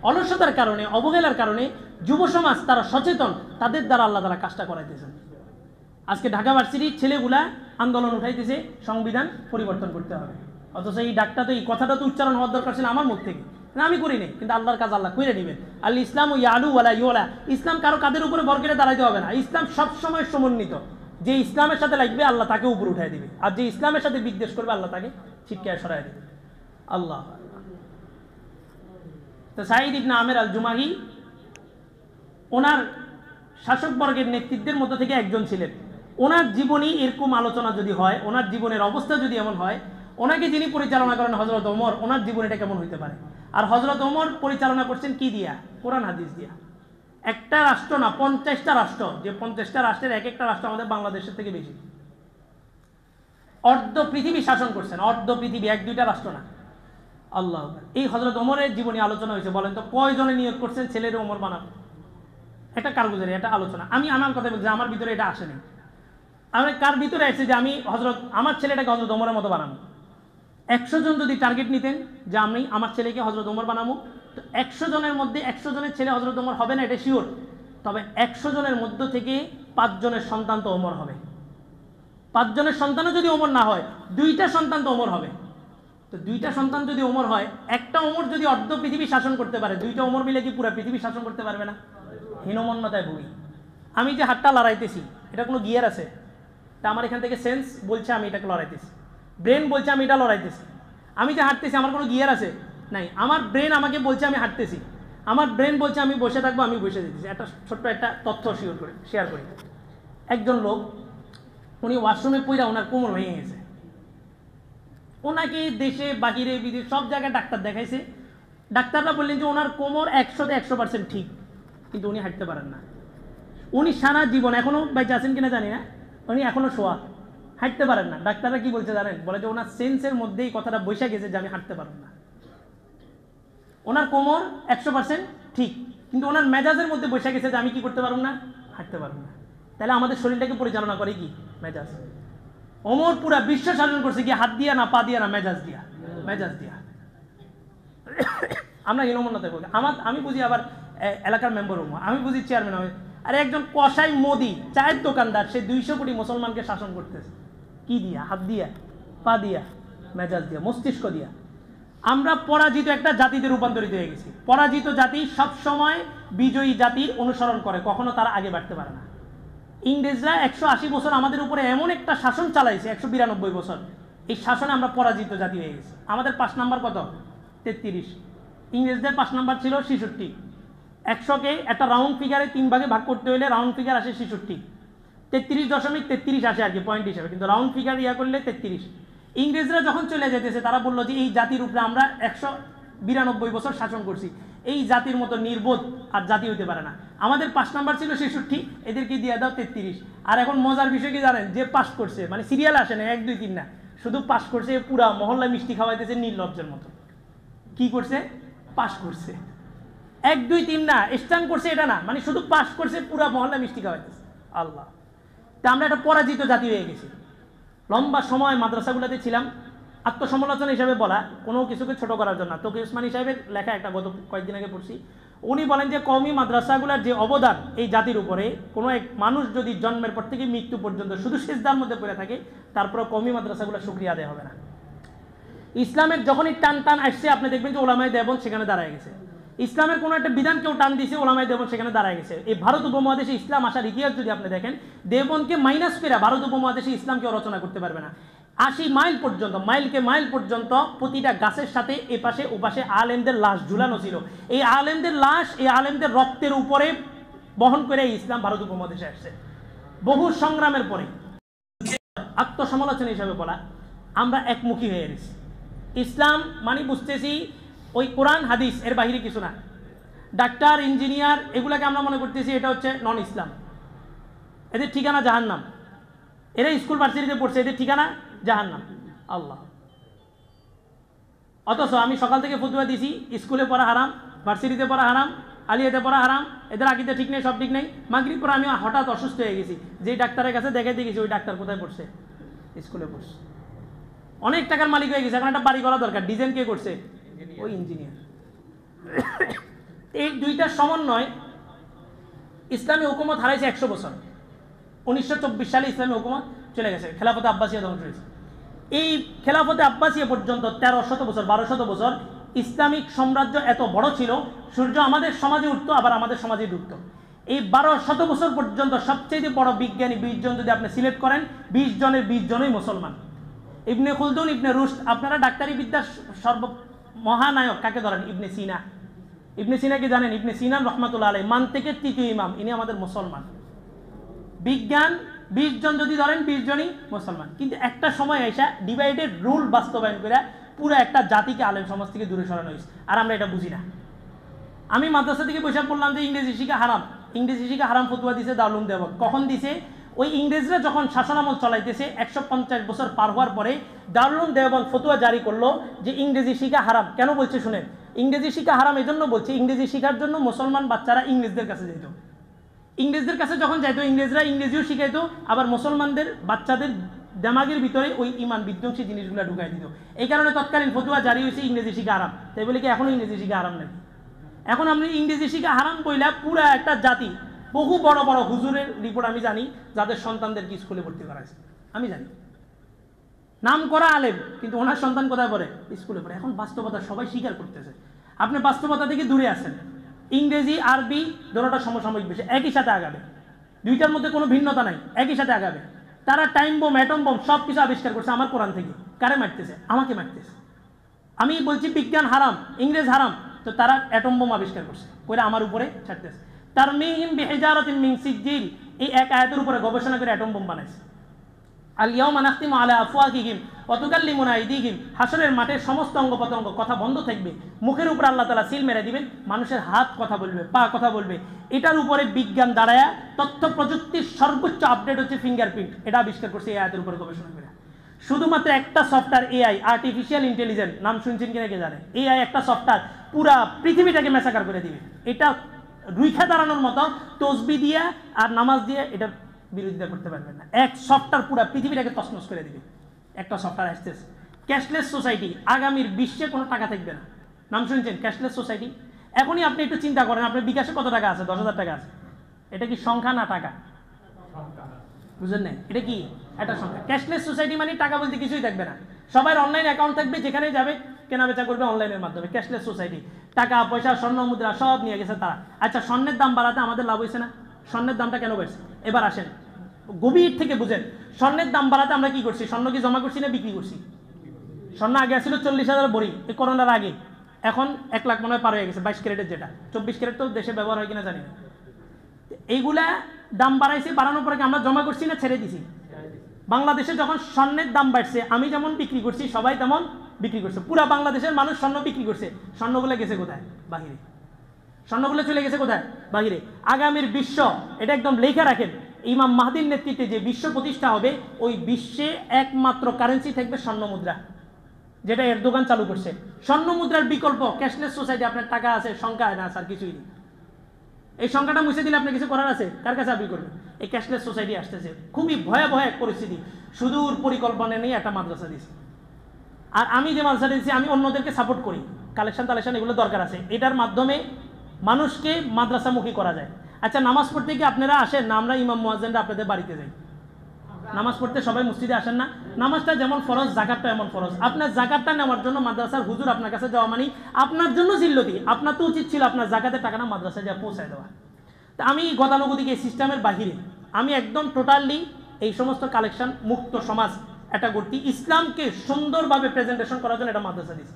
অলসতার কারণে, অবহেলার কারণে যুব সমাজ তারা সচেতন, তাদের দ্বারা আল্লাহ তাআলা কাজটা করাইতেছেন। আজকে ঢাকা ভার্সিটির ছেলেগুলা আন্দোলন উঠাইতেছে সংবিধান পরিবর্তন করতে হবে, অথচ এই ডাকটা তো, এই কথাটা তো উচ্চারণ হওয়ার দরকার ছিল আমার মুখ থেকে, না আমি করি নাই, কিন্তু আল্লাহর কাজ আল্লাহ কইরে নেবেন। আল ইসলাম ইয়ালু ওয়ালা ইউলা, ইসলাম কারো কাদের উপরে ভর করে দাঁড়াইতে হবে না। ইসলাম সবসময় সমন্বিত, যে ইসলামের সাথে লাগবে আল্লাহ তাকে উপরে উঠাই দিবে, আর যে ইসলামের সাথে বিদ্বেষ করবে আল্লাহ তাকে ছিটকায় সরাই দিবে। আল্লাহ। তো সাঈদ ইবনে আমের আল জুমাহি ওনার শাসকবর্গের নেতৃত্বের মধ্য থেকে একজন ছিলেন। ওনার জীবনী এরকম আলোচনা যদি হয়, ওনার জীবনের অবস্থা যদি এমন হয়, ওনাকে যিনি পরিচালনা করেন হযরত ওমর, ওনার জীবনীটা কেমন হইতে পারে। আর হযরত ওমর পরিচালনা করছেন কি দিয়া? কোরআন হাদিস দিয়া। একটা রাষ্ট্র না, 50টা রাষ্ট্র, যে 50টা রাষ্ট্রের এক একটা রাষ্ট্র আমাদের বাংলাদেশের থেকে বেশি। অর্ধ পৃথিবী শাসন করছেন, অর্ধ পৃথিবী, 1-2টা রাষ্ট্র না। আল্লাহ। এই হযরত ওমরের জীবনী আলোচনা হয়েছে, বলেন তো কয়জনে নিয়োগ করছেন ছেলের ওমর বানাবো? এটা কারগুজারি, এটা আলোচনা। আমি আমার কথা বলছি, আমার ভিতরে এটা আসেনি। আমি কার ভিতরে আসছে যে আমি আমার ছেলেটাকে হযরত ওমরের মতো বানাবো? 100 জন যদি টার্গেট নিতেন যে আমি আমার ছেলেকে হযরত ওমর বানাবো, তো 100 জনের মধ্যে 100 জনের ছেলে হযরত ওমর হবে না, এটা শিওর। তবে 100 জনের মধ্য থেকে 5 জনের সন্তান তো ওমর হবে। 5 জনের সন্তানও যদি ওমর না হয়, 2টা সন্তান তো ওমর হবে। তো 2টা সন্তান যদি ওমর হয়, একটা ওমর যদি অর্ধ পৃথিবী শাসন করতে পারে, 2টা ওমর মিলে কি পুরো পৃথিবী শাসন করতে পারবে না? হীনমন্যতায় ভুগি। আমি যে হাতটা লড়াইতেছি, এটা কোনো গিয়ার আছে? তা আমার এখান থেকে সেন্স বলছে আমি এটাকে লড়াইতেছি, ব্রেন বলছে আমি এটা লড়াইতেছি। আমি যে হাঁটতেছি, আমার কোনো গিয়ার আছে? নাই। আমার ব্রেন আমাকে বলছে আমি হাঁটতেছি, আমার ব্রেন বলছে আমি বসে থাকবো, আমি বসে দিতেছি। একটা ছোট্ট একটা তথ্য শেয়ার করি। একজন লোক, উনি ওয়াশরুমে পইরা ওনার কোমর ভেঙে গেছে। ওনাকে দেশে বাহিরে বিদেশে সব জায়গায় ডাক্তার দেখাইছে। ডাক্তাররা বললেন যে ওনার কোমর 100তে 100% ঠিক, কিন্তু উনি হাঁটতে পারেন না। উনি সারা জীবন, এখনও বেঁচে আছেন কিনা জানি না, উনি এখনও শোয়া, হাঁটতে পারেন না। ডাক্তাররা কি বলছে জানেন? বলে যে ওনার সেন্সের মধ্যেই কথাটা বসে গেছে যে আমি হাঁটতে পারব না। ওনার কোমর 100% ঠিক, কিন্তু ওনার মেজাজের মধ্যে বসে গেছে যে আমি কি করতে পারব না? হাঁটতে পারব না। তাহলে আমাদের শরীরটাকে পরিচালনা করে কি? মেজাজ। ওমর পুরা বিশ্ব শাসন করছে কি? হাত দিয়া না, পা দিয়া না, মেজাজ দিয়া। মেজাজ দিয়া। আমরা হীনমন্যতায় বলি। আমি বুঝি আবার এলাকার মেম্বার হবো, আমি বুঝি চেয়ারম্যান হবে। আর একজন কসাই মোদি, চায়ের দোকানদার, সে 200 কোটি মুসলমানকে শাসন করতেছে কি দিয়া? হাত দিয়া, পা দিয়া, মেজাজ দিয়া, মস্তিষ্ক দিয়া। আমরা পরাজিত একটা জাতিতে রূপান্তরিত হয়ে গেছি। পরাজিত জাতি সবসময় বিজয়ী জাতির অনুসরণ করে, কখনো তারা আগে বাড়তে পারে না। ইংরেজরা 180 বছর আমাদের উপরে এমন একটা শাসন চালাইছে, 192 বছর। এই শাসনে আমরা পরাজিত জাতি হয়ে গেছি। আমাদের 5 নাম্বার কত? 33। ইংরেজদের 5 নাম্বার ছিল 66। 100কে একটা রাউন্ড ফিগারে 3 ভাগে ভাগ করতে হলে রাউন্ড ফিগার আসে 66। 33.33 আসে আর কি পয়েন্ট হিসাবে, কিন্তু রাউন্ড ফিগার করলে 33। ইংরেজরা যখন চলে যেতেছে, তারা বললো যে এই জাতির উপরে আমরা 192 বছর শাসন করছি, এই জাতির মতো নির্বোধ আর জাতি হইতে পারে না। আমাদের 5 নাম্বার ছিল 66, এদেরকে দিয়ে দাও 33। আর এখন মজার বিষয় কি জানেন? যে পাস করছে, মানে সিরিয়াল আসে না 1 2 3 না, শুধু পাস করছে, পুরা মহল্লা মিষ্টি খাওয়াইতেছে নির্লজ্জের মতো। কি করছে? পাস করছে। 1 2 3 না, স্ট্যান্ড করছে এটা না, মানে শুধু পাস করছে, পুরা মহল্লা মিষ্টি খাওয়াইতেছে। আল্লাহ। তা আমরা একটা পরাজিত জাতি হয়ে গেছি। লম্বা সময় মাদ্রাসাগুলোতে ছিলাম, আত্মসমালোচনা হিসাবে বলা, কোনো কিছুকে ছোট করার জন্য। তকি উসমানী সাহেবের লেখা একটা গত কয়েকদিন আগে পড়ছি, উনি বলেন যে কওমি মাদ্রাসাগুলোর যে অবদান এই জাতির উপরে, কোনো এক মানুষ যদি জন্মের পর থেকে মৃত্যু পর্যন্ত শুধু সিজদার মধ্যে পড়ে থাকে, তারপরে কওমি মাদ্রাসাগুলো শুকরিয়া আদায় হবে না। ইসলামের যখনই টান আসছে, আপনি দেখবেন যে ওলামায়ে দেওবন্দ সেখানে দাঁড়ায় গেছে। ইসলামের কোনো একটা বিধান কেউ টান দিয়েছে, ওলামায়ে দেওবন্দ সেখানে দাঁড়ায় গেছে। এই ভারত উপমহাদেশে ইসলাম আসার ইতিহাস যদি আপনি দেখেন, দেওবন্দকে মাইনাস করে ভারত উপমহাদেশে ইসলাম কেউ রচনা করতে পারবে না। 80 মাইল পর্যন্ত, মাইল পর্যন্ত প্রতিটা গাছের সাথে এপাশে ওপাশে আলেমদের লাশ ঝুলানো ছিল। এই আলেমদের লাশ, এই আলেমদের রক্তের উপরে বহন করে ইসলাম ভারত উপমহাদেশে আসছে। বহু সংগ্রামের পরে, আত্মসমালোচনা হিসাবে বলা, আমরা একমুখী হয়ে গেছি। ইসলাম মানে বুঝতেছি ওই কোরআন হাদিস, এর বাহিরে কিছু না। ডাক্তার, ইঞ্জিনিয়ার, এগুলাকে আমরা মনে করতেছি এটা হচ্ছে নন ইসলাম, এদের ঠিকানা জাহান্নাম। এরা স্কুল ভার্সিটিতে পড়ছে, এদের ঠিকানা জাহান্নাম। আল্লাহ। অথচ আমি সকাল থেকে ফতোয়া দিছি স্কুলে পড়া হারাম, ভার্সিটিতে পড়া হারাম, আলিয়াতে পড়া হারাম, এদের আকিদা ঠিক নেই, সব ঠিক নেই। মাগরিব পরে আমি হঠাৎ অসুস্থ হয়ে গেছি, যে ডাক্তারের কাছে দেখাইতে গেছি ওই ডাক্তার কোথায় পড়ছে? স্কুলে পড়ছে। অনেক টাকার মালিক হয়ে গেছে, এখন একটা বাড়ি করা দরকার, ডিজাইন কে করছে? ওই ইঞ্জিনিয়ার। এই দুইটার সমন্বয় ইসলামী হুকুমত হারাইছে 100 বছর। 1924 সালে ইসলামী হুকুমত চলে গেছে, খেলাফতে আব্বাসিয়া ধ্বংস হয়েছে। এই খেলাফতে আব্বাসিয়া পর্যন্ত 1300 বছর 1200 বছর ইসলামিক সাম্রাজ্য এত বড় ছিল, সূর্য আমাদের সমাজে উঠতো আবার আমাদের সমাজে ডুবতো। এই 1200 বছর পর্যন্ত সবচেয়ে বড় বিজ্ঞানী 20 জন যদি আপনি সিলেক্ট করেন, 20 জনের 20 জনই মুসলমান। ইবনে খুলদুন, ইবনে রুশদ, আপনারা ডাক্তারি বিদ্যার সর্ব মহানায়ক কাকে ধরেন? ইবনে সিনা। ইবনে সিনা কি জানেন? ইবনে সিনা রহমাতুল্লাহ আলাইহি মানতিকের তৃতীয় ইমাম, ইনি আমাদের মুসলমান। বিজ্ঞান 20 জন যদি ধরেন, 20 জনই মুসলমান। কিন্তু একটা সময় এসে ডিভাইডেড রুল বাস্তবায়ন করে পুরো একটা জাতিকে আলেম সমাজ থেকে দূরে সরানো হয়েছে, আর আমরা এটা বুঝি না। আমি মাদ্রাসা থেকে বসে বললাম যে ইংরেজি শিখা হারাম, ইংরেজি শিখা হারাম ফতোয়া দিছে দারুল দেওবন্দ। কখন দিছে? ওই ইংরেজরা যখন শাসনামল চলাইতেছে 150 বছর পার হওয়ার পরে দারুল দেওবন্দ ফতোয়া জারি করলো যে ইংরেজি শিখা হারাম। কেন বলছে শুনেন, ইংরেজি শিখা হারাম এজন্য বলছে, ইংরেজি শিখার জন্য মুসলমান বাচ্চারা ইংরেজদের কাছে যেত। ইংরেজদের কাছে যখন যাইতো, ইংরেজরা ইংরেজিও শিখাইতো, আবার মুসলমানদের বাচ্চাদের দেমাগের ভিতরে ওই ইমান বিধ্বংসী জিনিসগুলো ঢুকাই দিত। এই কারণে তৎকালীন ফতোয়া জারি হয়েছে ইংরেজি শিখা হারাম। তাই বলে কি এখনো ইংরেজি শিখা হারাম নাকি? এখন আপনি ইংরেজি শিখা হারাম বইলা পুরা একটা জাতি, বহু বড় বড় হুজুরের রিপোর্ট আমি জানি যাদের সন্তানদেরকে স্কুলে ভর্তি করাইছে, আমি জানি। নাম করা আলেম, কিন্তু ওনার সন্তান কোথায় পড়ে? স্কুলে পড়ে। এখন বাস্তবতা সবাই স্বীকার করতেছে। আপনি বাস্তবতা থেকে দূরে আছেন। ইংরেজি আরবি দুটোটা সমসাময়িক বিষয়, একই সাথে আগাবে, দুইটার মধ্যে কোনো ভিন্নতা নাই, একই সাথে আগাবে। তারা টাইম বোম, অ্যাটম বোম সব কিছু আবিষ্কার করছে আমার কোরআন থেকে। কারে মারতেছে? আমাকে মারতেছে। আমি বলছি বিজ্ঞান হারাম, ইংরেজ হারাম, তো তারা অ্যাটম বোম আবিষ্কার করছে, করে আমার উপরে ছাড়তেছে। তারমিহিম বিহিজারাতিন মিন সিজ্জিল, এই এক আয়াতের উপরে গবেষণা করে অ্যাটম বোম বানাইছে। আল ইয়াউমা নাখতিমু আলা আফওয়াহিহিম ওয়া তুকাল্লিমুনা আইদিহিম, হাসরের মাঠে সমস্ত অঙ্গ প্রত্যঙ্গ কথা বন্ধ থাকবে, মুখের উপর আল্লাহ তাআলা সিল মেরে দিবেন, মানুষের হাত কথা বলবে, পা কথা বলবে। এটার উপরে বিজ্ঞান দাঁড়ায়া তথ্য প্রযুক্তির সর্বোচ্চ আপডেট হচ্ছে ফিঙ্গারপ্রিন্ট, এটা আবিষ্কার করছে এই আয়াতের উপরে গবেষণা করে। শুধুমাত্র একটা সফটওয়্যার এআই, আর্টিফিশিয়াল ইন্টেলিজেন্স, নাম শুনছেন কিনা কে জানে? এআই একটা সফটওয়্যার পুরা পৃথিবীটাকে ম্যাসাকার করে দিবে। এটা রুইখা দাঁড়ানোর মতো, তসবিহ দিয়ে আর নামাজ দিয়ে এটা বিরোধিতা করতে পারবেন না। এক সফটওয়্যার পুরো পৃথিবীটাকে তছনছ করে দিবে। একটা সফটওয়্যার আসতেছে, ক্যাশলেস সোসাইটি। আগামীর বিশ্বে কোনো টাকা থাকবে না। নাম শুনছেন ক্যাশলেস সোসাইটি? এখনই আপনি একটু চিন্তা করেন, আপনার বিকাশে কত টাকা আছে? 10,000 টাকা আছে। এটা কি সংখ্যা না টাকা? বুঝলেন না? এটা কি একটা সংখ্যা। ক্যাশলেস সোসাইটি মানে টাকা বলতে কিছুই থাকবে না, সবার অনলাইন অ্যাকাউন্ট থাকবে, যেখানে যাবে কেনা বেচা করবে অনলাইনের মাধ্যমে। Cashless society. টাকা পয়সা স্বর্ণ মুদ্রা সব নিয়ে গেছে তারা। আচ্ছা, স্বর্ণের দাম বাড়াতে আমাদের লাভ হয়েছে না? স্বর্ণের দামটা কেন বাড়ছে? এবার আসেন গভীর থেকে বুঝেন। স্বর্ণের দাম বাড়াতে আমরা কি করছি? স্বর্ণ কি জমা করছি না বিক্রি করছি? স্বর্ণ আগে ছিল 40,000 ভরি, এই করোনার আগে। এখন 1 লাখ মনে হয় পার হয়ে গেছে 22 ক্যারেটের, যেটা 24 ক্যারেট তো দেশে ব্যবহার হয় কিনা জানি না। এইগুলা দাম বাড়াইছে, বাড়ানোর পরে আমরা জমা করছি না ছেড়ে দিছি? বাংলাদেশে যখন স্বর্ণের দাম বাড়ছে, আমি যেমন বিক্রি করছি সবাই তেমন বিক্রি করছে। পুরা বাংলাদেশের মানুষ স্বর্ণ বিক্রি করছে। স্বর্ণগুলো গেছে কোথায়? বাহিরে। স্বর্ণগুলো চলে গেছে কোথায়? বাহিরে। আগামীর বিশ্ব, এটা একদম লেখা রাখেন, ইমাম মাহদির নেতৃত্বে যে বিশ্ব প্রতিষ্ঠা হবে, ওই বিশ্বে একমাত্র কারেন্সি থাকবে স্বর্ণ মুদ্রা, যেটা এরদোগান চালু করছে। স্বর্ণ মুদ্রার বিকল্প ক্যাশলেস সোসাইটি। আপনার টাকা আছে, সংখ্যা না স্যার কিছুই নেই। এই সংখ্যাটা মুছে দিলে আপনার কিছু করার আছে? কার কাছে আপিল করবেন? এই ক্যাশলেস সোসাইটি আসতেছে, খুবই ভয়াবহ এক পরিস্থিতি। সুদূর পরিকল্পনা নিয়ে একটা মাদ্রাসা দিয়েছে। আর আমি যে মাদ্রাসা দিয়েছি, আমি অন্যদেরকে সাপোর্ট করি, কালেকশন টালেকশন এগুলো দরকার আছে। এটার মাধ্যমে মানুষকে মাদ্রাসামুখী করা যায়। আচ্ছা, নামাজ পড়তে কি আপনারা আসেন না? আমরা ইমাম মুয়াজ্জিনরা আপনাদের বাড়িতে যাই নামাজ পড়তে, সবাই মসজিদে আসেন না? নামাজটা যেমন ফরজ, জাকাতটা এমন ফরজ। আপনার জাকাতটা নেওয়ার জন্য মাদ্রাসার হুজুর আপনার কাছে যাওয়া মানে আপনার জন্য জিল্লতি। আপনার তো উচিত ছিল আপনার জাকাতের টাকাটা মাদ্রাসায় যা পৌঁছায় দেওয়া। তা আমি গতানুগতিক এই সিস্টেমের বাহিরে, আমি একদম টোটালি এই সমস্ত কালেকশন মুক্ত সমাজ একটা গড়তি, ইসলামকে সুন্দরভাবে প্রেজেন্টেশন করার জন্য এটা মাদ্রাসা দিয়েছি।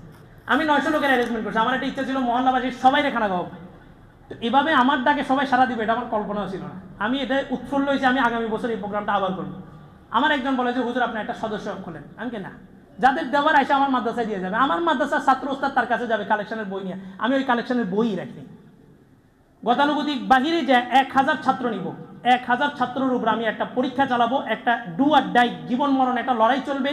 আমি 900 লোকের অ্যারেঞ্জমেন্ট করছি। আমার একটা ইচ্ছা ছিল মহল্লাবাসীর সবাই খানা খাওয়াবো। তো এভাবে আমার ডাকে সবাই সারা দিবে, এটা আমার কল্পনাও ছিল না। আমি এটা উৎফুল্ল হয়েছি, আমি আগামী বছর এই প্রোগ্রামটা আবার করবো। আমার একজন বলে যে হুজুর আপনি একটা সদস্য খোলেন। আমি কি না, যাদের দেওয়ার এসে আমার মাদ্রাসায় দিয়ে যাবে। আমার মাদ্রাসার ছাত্র ওস্তাদ তার কাছে যাবে কালেকশনের বই নিয়ে, আমি ওই কালেকশনের বই রাখি। গতানুগতিক বাহিরে যে 1000 ছাত্র নিব, 1000 ছাত্রের উপর আমি একটা পরীক্ষা চালাবো, একটা ডু আর ডাই, জীবন মরণ একটা লড়াই চলবে।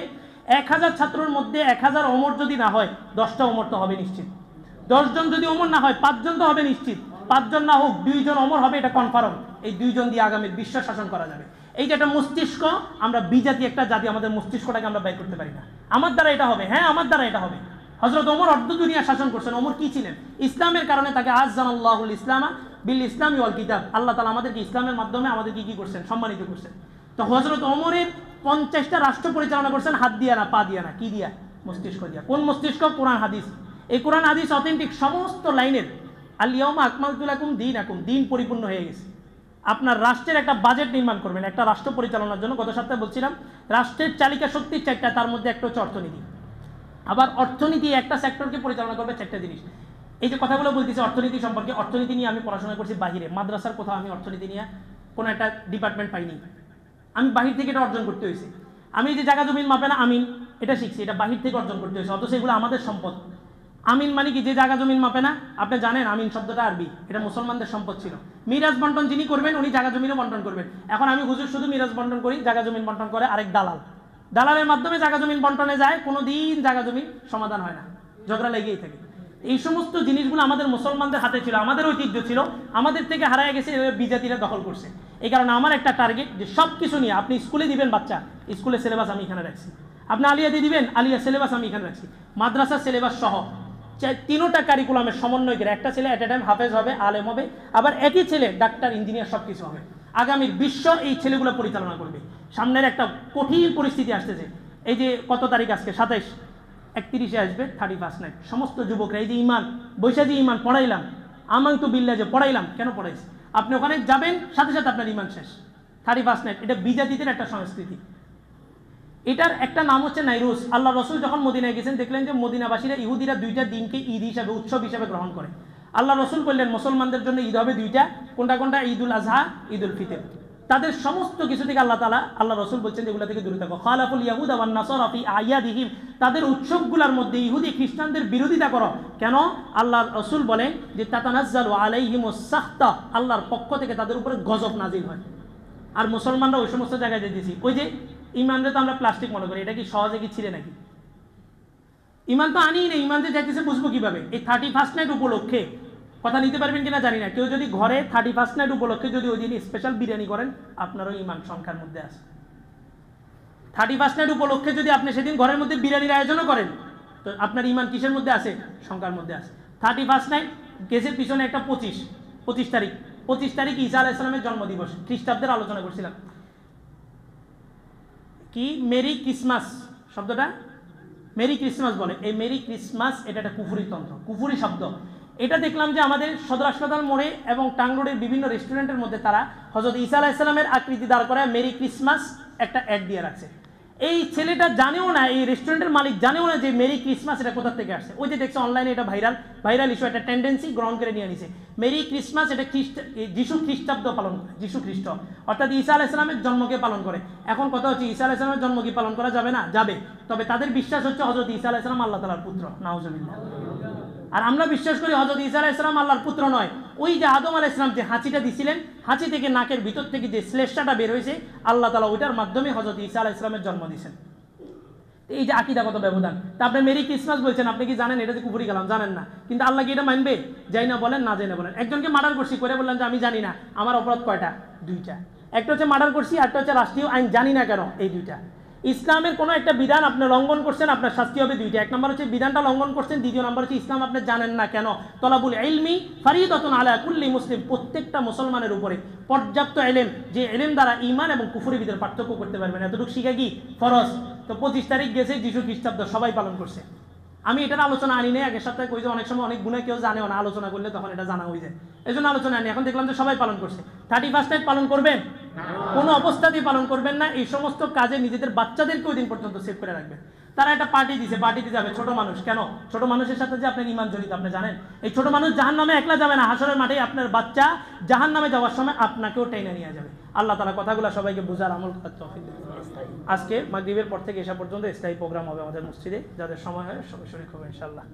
1000 ছাত্রের মধ্যে 1000 ওমর যদি না হয়, 10টা ওমর তো হবে নিশ্চিত। 10 জন যদি ওমর না হয়, 5 জন তো হবে নিশ্চিত। 5 জন না হোক 2 জন ওমর হবে, এটা কনফার্ম। এই 2 জন দিয়ে আগামীর বিশ্ব শাসন করা যাবে। এই যে একটা মস্তিষ্ক, আমরা বিজাতি একটা জাতি, আমাদের মস্তিষ্কটাকে আমরা বের করতে পারি না। আমার দ্বারা এটা হবে, হ্যাঁ আমার দ্বারা এটা হবে। হযরত ওমর অর্ধ দুনিয়া শাসন করছেন। ওমর কি ছিলেন? ইসলামের কারণে তাকে আযযানাল্লাহুল ইসলামা বিল ইসলামি ওয়াল কিতাব, আল্লাহ তাআলা আমাদেরকে ইসলামের মাধ্যমে আমাদেরকে কি করছেন? সম্মানিত করছেন। তো হযরত ওমরের 50টা রাষ্ট্র পরিচালনা করছেন হাত দিয়া না, পা দিয়া না, কি দিয়া? মস্তিষ্ক দিয়া। কোন মস্তিষ্ক? কোরআন হাদিস। এই কোরআন হাদিস অথেন্টিক সমস্ত লাইনের। আল ইয়াউমা আকমালতু লাকুম দীনাকুম, দিন পরিপূর্ণ হয়ে গেছে। আপনার রাষ্ট্রের একটা বাজেট নির্মাণ করবেন একটা রাষ্ট্র পরিচালনার জন্য। গত সপ্তাহে বলছিলাম রাষ্ট্রের চালিকা শক্তি 4টা, তার মধ্যে একটা হচ্ছে অর্থনীতি। আবার অর্থনীতি একটা সেক্টরকে পরিচালনা করবে 4টা জিনিস। এই যে কথাগুলো বলতেছি অর্থনীতি সম্পর্কে, অর্থনীতি নিয়ে আমি পড়াশোনা করছি বাহিরে, মাদ্রাসার কোথাও আমি অর্থনীতি নিয়ে কোনো একটা ডিপার্টমেন্ট পাইনি। আমি বাহির থেকে এটা অর্জন করতে হয়েছে। আমি এই যে জায়গা জমিন মাপে না আমিন, এটা শিখছি, এটা বাহির থেকে অর্জন করতে হয়েছে। অথচ এগুলো আমাদের সম্পদ। আমিন মানে কি? যে জায়গা জমিন মাপে না। আপনি জানেন আমিন শব্দটা আরবি, এটা মুসলমানদের সম্পদ ছিল। মিরাজ বন্টন যিনি করবেন উনি জায়গা জমিনও বন্টন করবেন। এখন আমি হুজুর শুধু মিরাজ বন্টন করি, জায়গা জমিন বন্টন করে আরেক দালাল। দালালের মাধ্যমে জায়গা জমিন বন্টনে যায়, কোনো দিন জায়গা জমিন সমাধান হয় না, ঝগড়া লেগেই থাকে। এই সমস্ত জিনিসগুলো আমাদের মুসলমানদের হাতে ছিল, আমাদের ঐতিহ্য ছিল, আমাদের থেকে হারায় গেছে, বিজাতিরা দখল করছে। এই কারণে আমার একটা টার্গেট যে সব কিছু নিয়ে আপনি স্কুলে দিবেন বাচ্চা, স্কুলের সিলেবাস আমি এখানে রাখছি। আপনি আলিয়া দিয়ে দিবেন, আলিয়া সিলেবাস আমি এখানে রাখছি। মাদ্রাসার সিলেবাস সহ 3টা কারিকুলামের সমন্বয় করে একটা ছেলে এট এ টাইম হাফেজ হবে, আলেম হবে, আবার একই ছেলে ডাক্তার, ইঞ্জিনিয়ার সব কিছু হবে। আগামীর বিশ্ব এই ছেলেগুলো পরিচালনা করবে। সামনের একটা কঠিন পরিস্থিতি আসতেছে। এই যে কত তারিখ আজকে? 27, 31-এ আসবে 31 নাইট। সমস্ত যুবকরা এই যে ইমান বৈশা যে ইমান পড়াইলাম, আমানতু বিল্লাহ যে পড়াইলাম, কেন পড়াইছি? আপনি ওখানে যাবেন সাথে সাথে আপনার ইমান শেষ। 31 নাইট, এটা বিজাতিদের একটা সংস্কৃতি। এটার একটা নাম হচ্ছে নাইরুস। আল্লাহ রসুল যখন মদিনায় গেছেন দেখলেন যে মদিনাবাসীরা ইহুদিরা 2টা দিনকে ঈদ হিসাবে, উৎসব হিসাবে গ্রহণ করে। আল্লাহ রসুল বললেন মুসলমানদের জন্য ঈদ হবে 2টা। কোনটা কোনটা? ঈদুল আজহা, ঈদুল ফিতর। তাদের সমস্ত কিছু থেকে আল্লাহ রসুল বলছেন যেগুলো থেকে দূরে থাকো। খালাফুল ইয়াহুদা ওয়ান নাসারা ফি আয়াদিহিম, তাদের উৎসবগুলোর মধ্যে ইহুদি খ্রিস্টানদের বিরোধিতা করো। কেন? আল্লাহ রসুল বলেন যে তাতানাজ্জালু আলাইহিমুস সাখতা, আল্লাহর পক্ষ থেকে তাদের উপরে গজব নাজিল হয়। আর মুসলমানরা ওই সমস্ত জায়গায় যেতেছি, ওই যে ইমানরে তো আমরা প্লাস্টিক মনে করি, এটা কি সহজে কি ছিঁড়ে নাকি? ইমান তো আনি নেই, ইমান যে যাইতেছে বুঝবো কিভাবে? এই 31 নাইট উপলক্ষে কথা নিতে পারবেন কিনা জানি না। কেউ যদি ঘরে 31 নাইট উপলক্ষে যদি ওই দিন স্পেশাল বিরিয়ানি করেন, আপনারও ইমান সংখ্যার মধ্যে আছে। 31 নাইট উপলক্ষে যদি আপনি সেদিন ঘরের মধ্যে বিরিয়ানির আয়োজনও করেন, তো আপনার ইমান কিসের মধ্যে আছে? সংখ্যার মধ্যে আছে। 31 নাইট গেছে পিছনে একটা 25 তারিখ। 25 তারিখ ঈসা আলাইহিস সালামের জন্মদিবস, খ্রিস্টাব্দের আলোচনা করছিলাম। কি মেরি ক্রিসমাস শব্দটা? মেরি ক্রিসমাস বলে। এই মেরি ক্রিসমাস এটা একটা কুফুরি তন্ত্র, কুফুরি শব্দ। এটা দেখলাম যে আমাদের সদর হাসপাতাল মোড়ে এবং টাং রোডের বিভিন্ন রেস্টুরেন্টের মধ্যে তারা হযরত ঈসা আলাইহিস সালামের আকৃতি দাঁড় করায় মেরি ক্রিসমাস একটা অ্যাড দিয়ে রাখছে। এই ছেলেটা জানেও না, এই রেস্টুরেন্টের মালিক জানেও না যে মেরি ক্রিসমাস এটা কোথা থেকে আসছে। ওই যে দেখছে অনলাইনে এটা ভাইরাল ইস্যু, একটা টেন্ডেন্সি গ্রহণ করে নিয়ে নিছে। মেরি ক্রিসমাস এটা যিশু খ্রিস্টাব্দ পালন করে, যিশু খ্রিস্ট অর্থাৎ ঈসা আলাইহিস সালামের জন্মকে পালন করে। এখন কথা হচ্ছে ঈসা আলাইহিস সালামের জন্ম কি পালন করা যাবে না? যাবে। তবে তাদের বিশ্বাস হচ্ছে হযরত ঈসা আলাইহিস সালাম আল্লাহ তাআলার পুত্র, নাউজুবিল্লাহ। আর আমরা বিশ্বাস করি হযরত ঈসা আলাইহিস সালাম আল্লাহর পুত্র নয়। ওই যে আদম আলাইহিস সালাম যে হাঁচিটা দিছিলেন, হাঁচি থেকে নাকের ভিতর থেকে যে শ্লেষ্মাটা বের হয়েছে, আল্লাহ তাআলা ওইটার মাধ্যমে হযরত ঈসা আলাইহিস সালামের জন্ম দিয়েছেন। এই যে আকিদাগত ব্যবধান। তা আপনি মেরি ক্রিসমাস বলছেন, আপনি কি জানেন এটা যে কুফরি কালাম? জানেন না, কিন্তু আল্লাহ কি এটা মানবে? যাই না বলেন, না যাই না বলেন। একজনকে মার্ডার করছি করে বললেন যে আমি জানি না, আমার অপরাধ কয়টা? 2টা। একটা হচ্ছে মার্ডার করছি, একটা হচ্ছে রাষ্ট্রীয় আইন জানি না কেন, এই 2টা। ইসলামের কোনো একটা বিধান আপনি লঙ্ঘন করছেন, আপনার শাস্তি হবে 2টা। 1 নম্বর হচ্ছে বিধানটা লঙ্ঘন করছেন, 2 নম্বর হচ্ছে ইসলাম আপনি জানেন না কেন। তলাবুল ইলমি ফারিদাতুন আলা কুল্লি মুসলিম, প্রত্যেকটা মুসলমানের উপরে পর্যাপ্ত ইলম, যে ইলম দ্বারা ঈমান এবং কুফরের ভিতরে পার্থক্য করতে পারবেন, এতটুকু শিখা কি ফরজ। তো 25 তারিখ গেছে যিশু খ্রিস্টাব্দ, সবাই পালন করছে। আমি এটার আলোচনা আনি নাই আগের সপ্তাহে, কই যে অনেক সময় অনেক গুণে কেউ জানেও না, আলোচনা করলে তখন এটা জানা হয়ে যায়, এই জন্য আলোচনা আনি। এখন দেখলাম যে সবাই পালন করছে। 31 নাইট পালন করবেন? কোনো অবস্থাতেই পালন করবেন না। এই সমস্ত কাজে নিজেদের বাচ্চাদেরকে ওই দিন পর্যন্ত সেভ করে রাখবেন। তারা একটা পার্টি দিছে, পার্টিতে যাবে ছোট মানুষ। কেন? ছোট মানুষের সাথে যে আপনার ঈমান জড়িত, আপনি জানেন? এই ছোট মানুষ জাহান্নামে একলা যাবে না, হাসরের মাঠে আপনার বাচ্চা জাহান্নামে যাওয়ার সময় আপনাকেও টেনে নিয়ে যাবে। আল্লাহ তাআলা কথাগুলো সবাইকে বুঝার আমল করার তৌফিক দিন। আজকে মাগরিবের পর থেকে এসা পর্যন্ত স্থায়ী প্রোগ্রাম হবে আমাদের মসজিদে, যাদের সময় হয় সবাই শরীক হবে ইনশাআল্লাহ।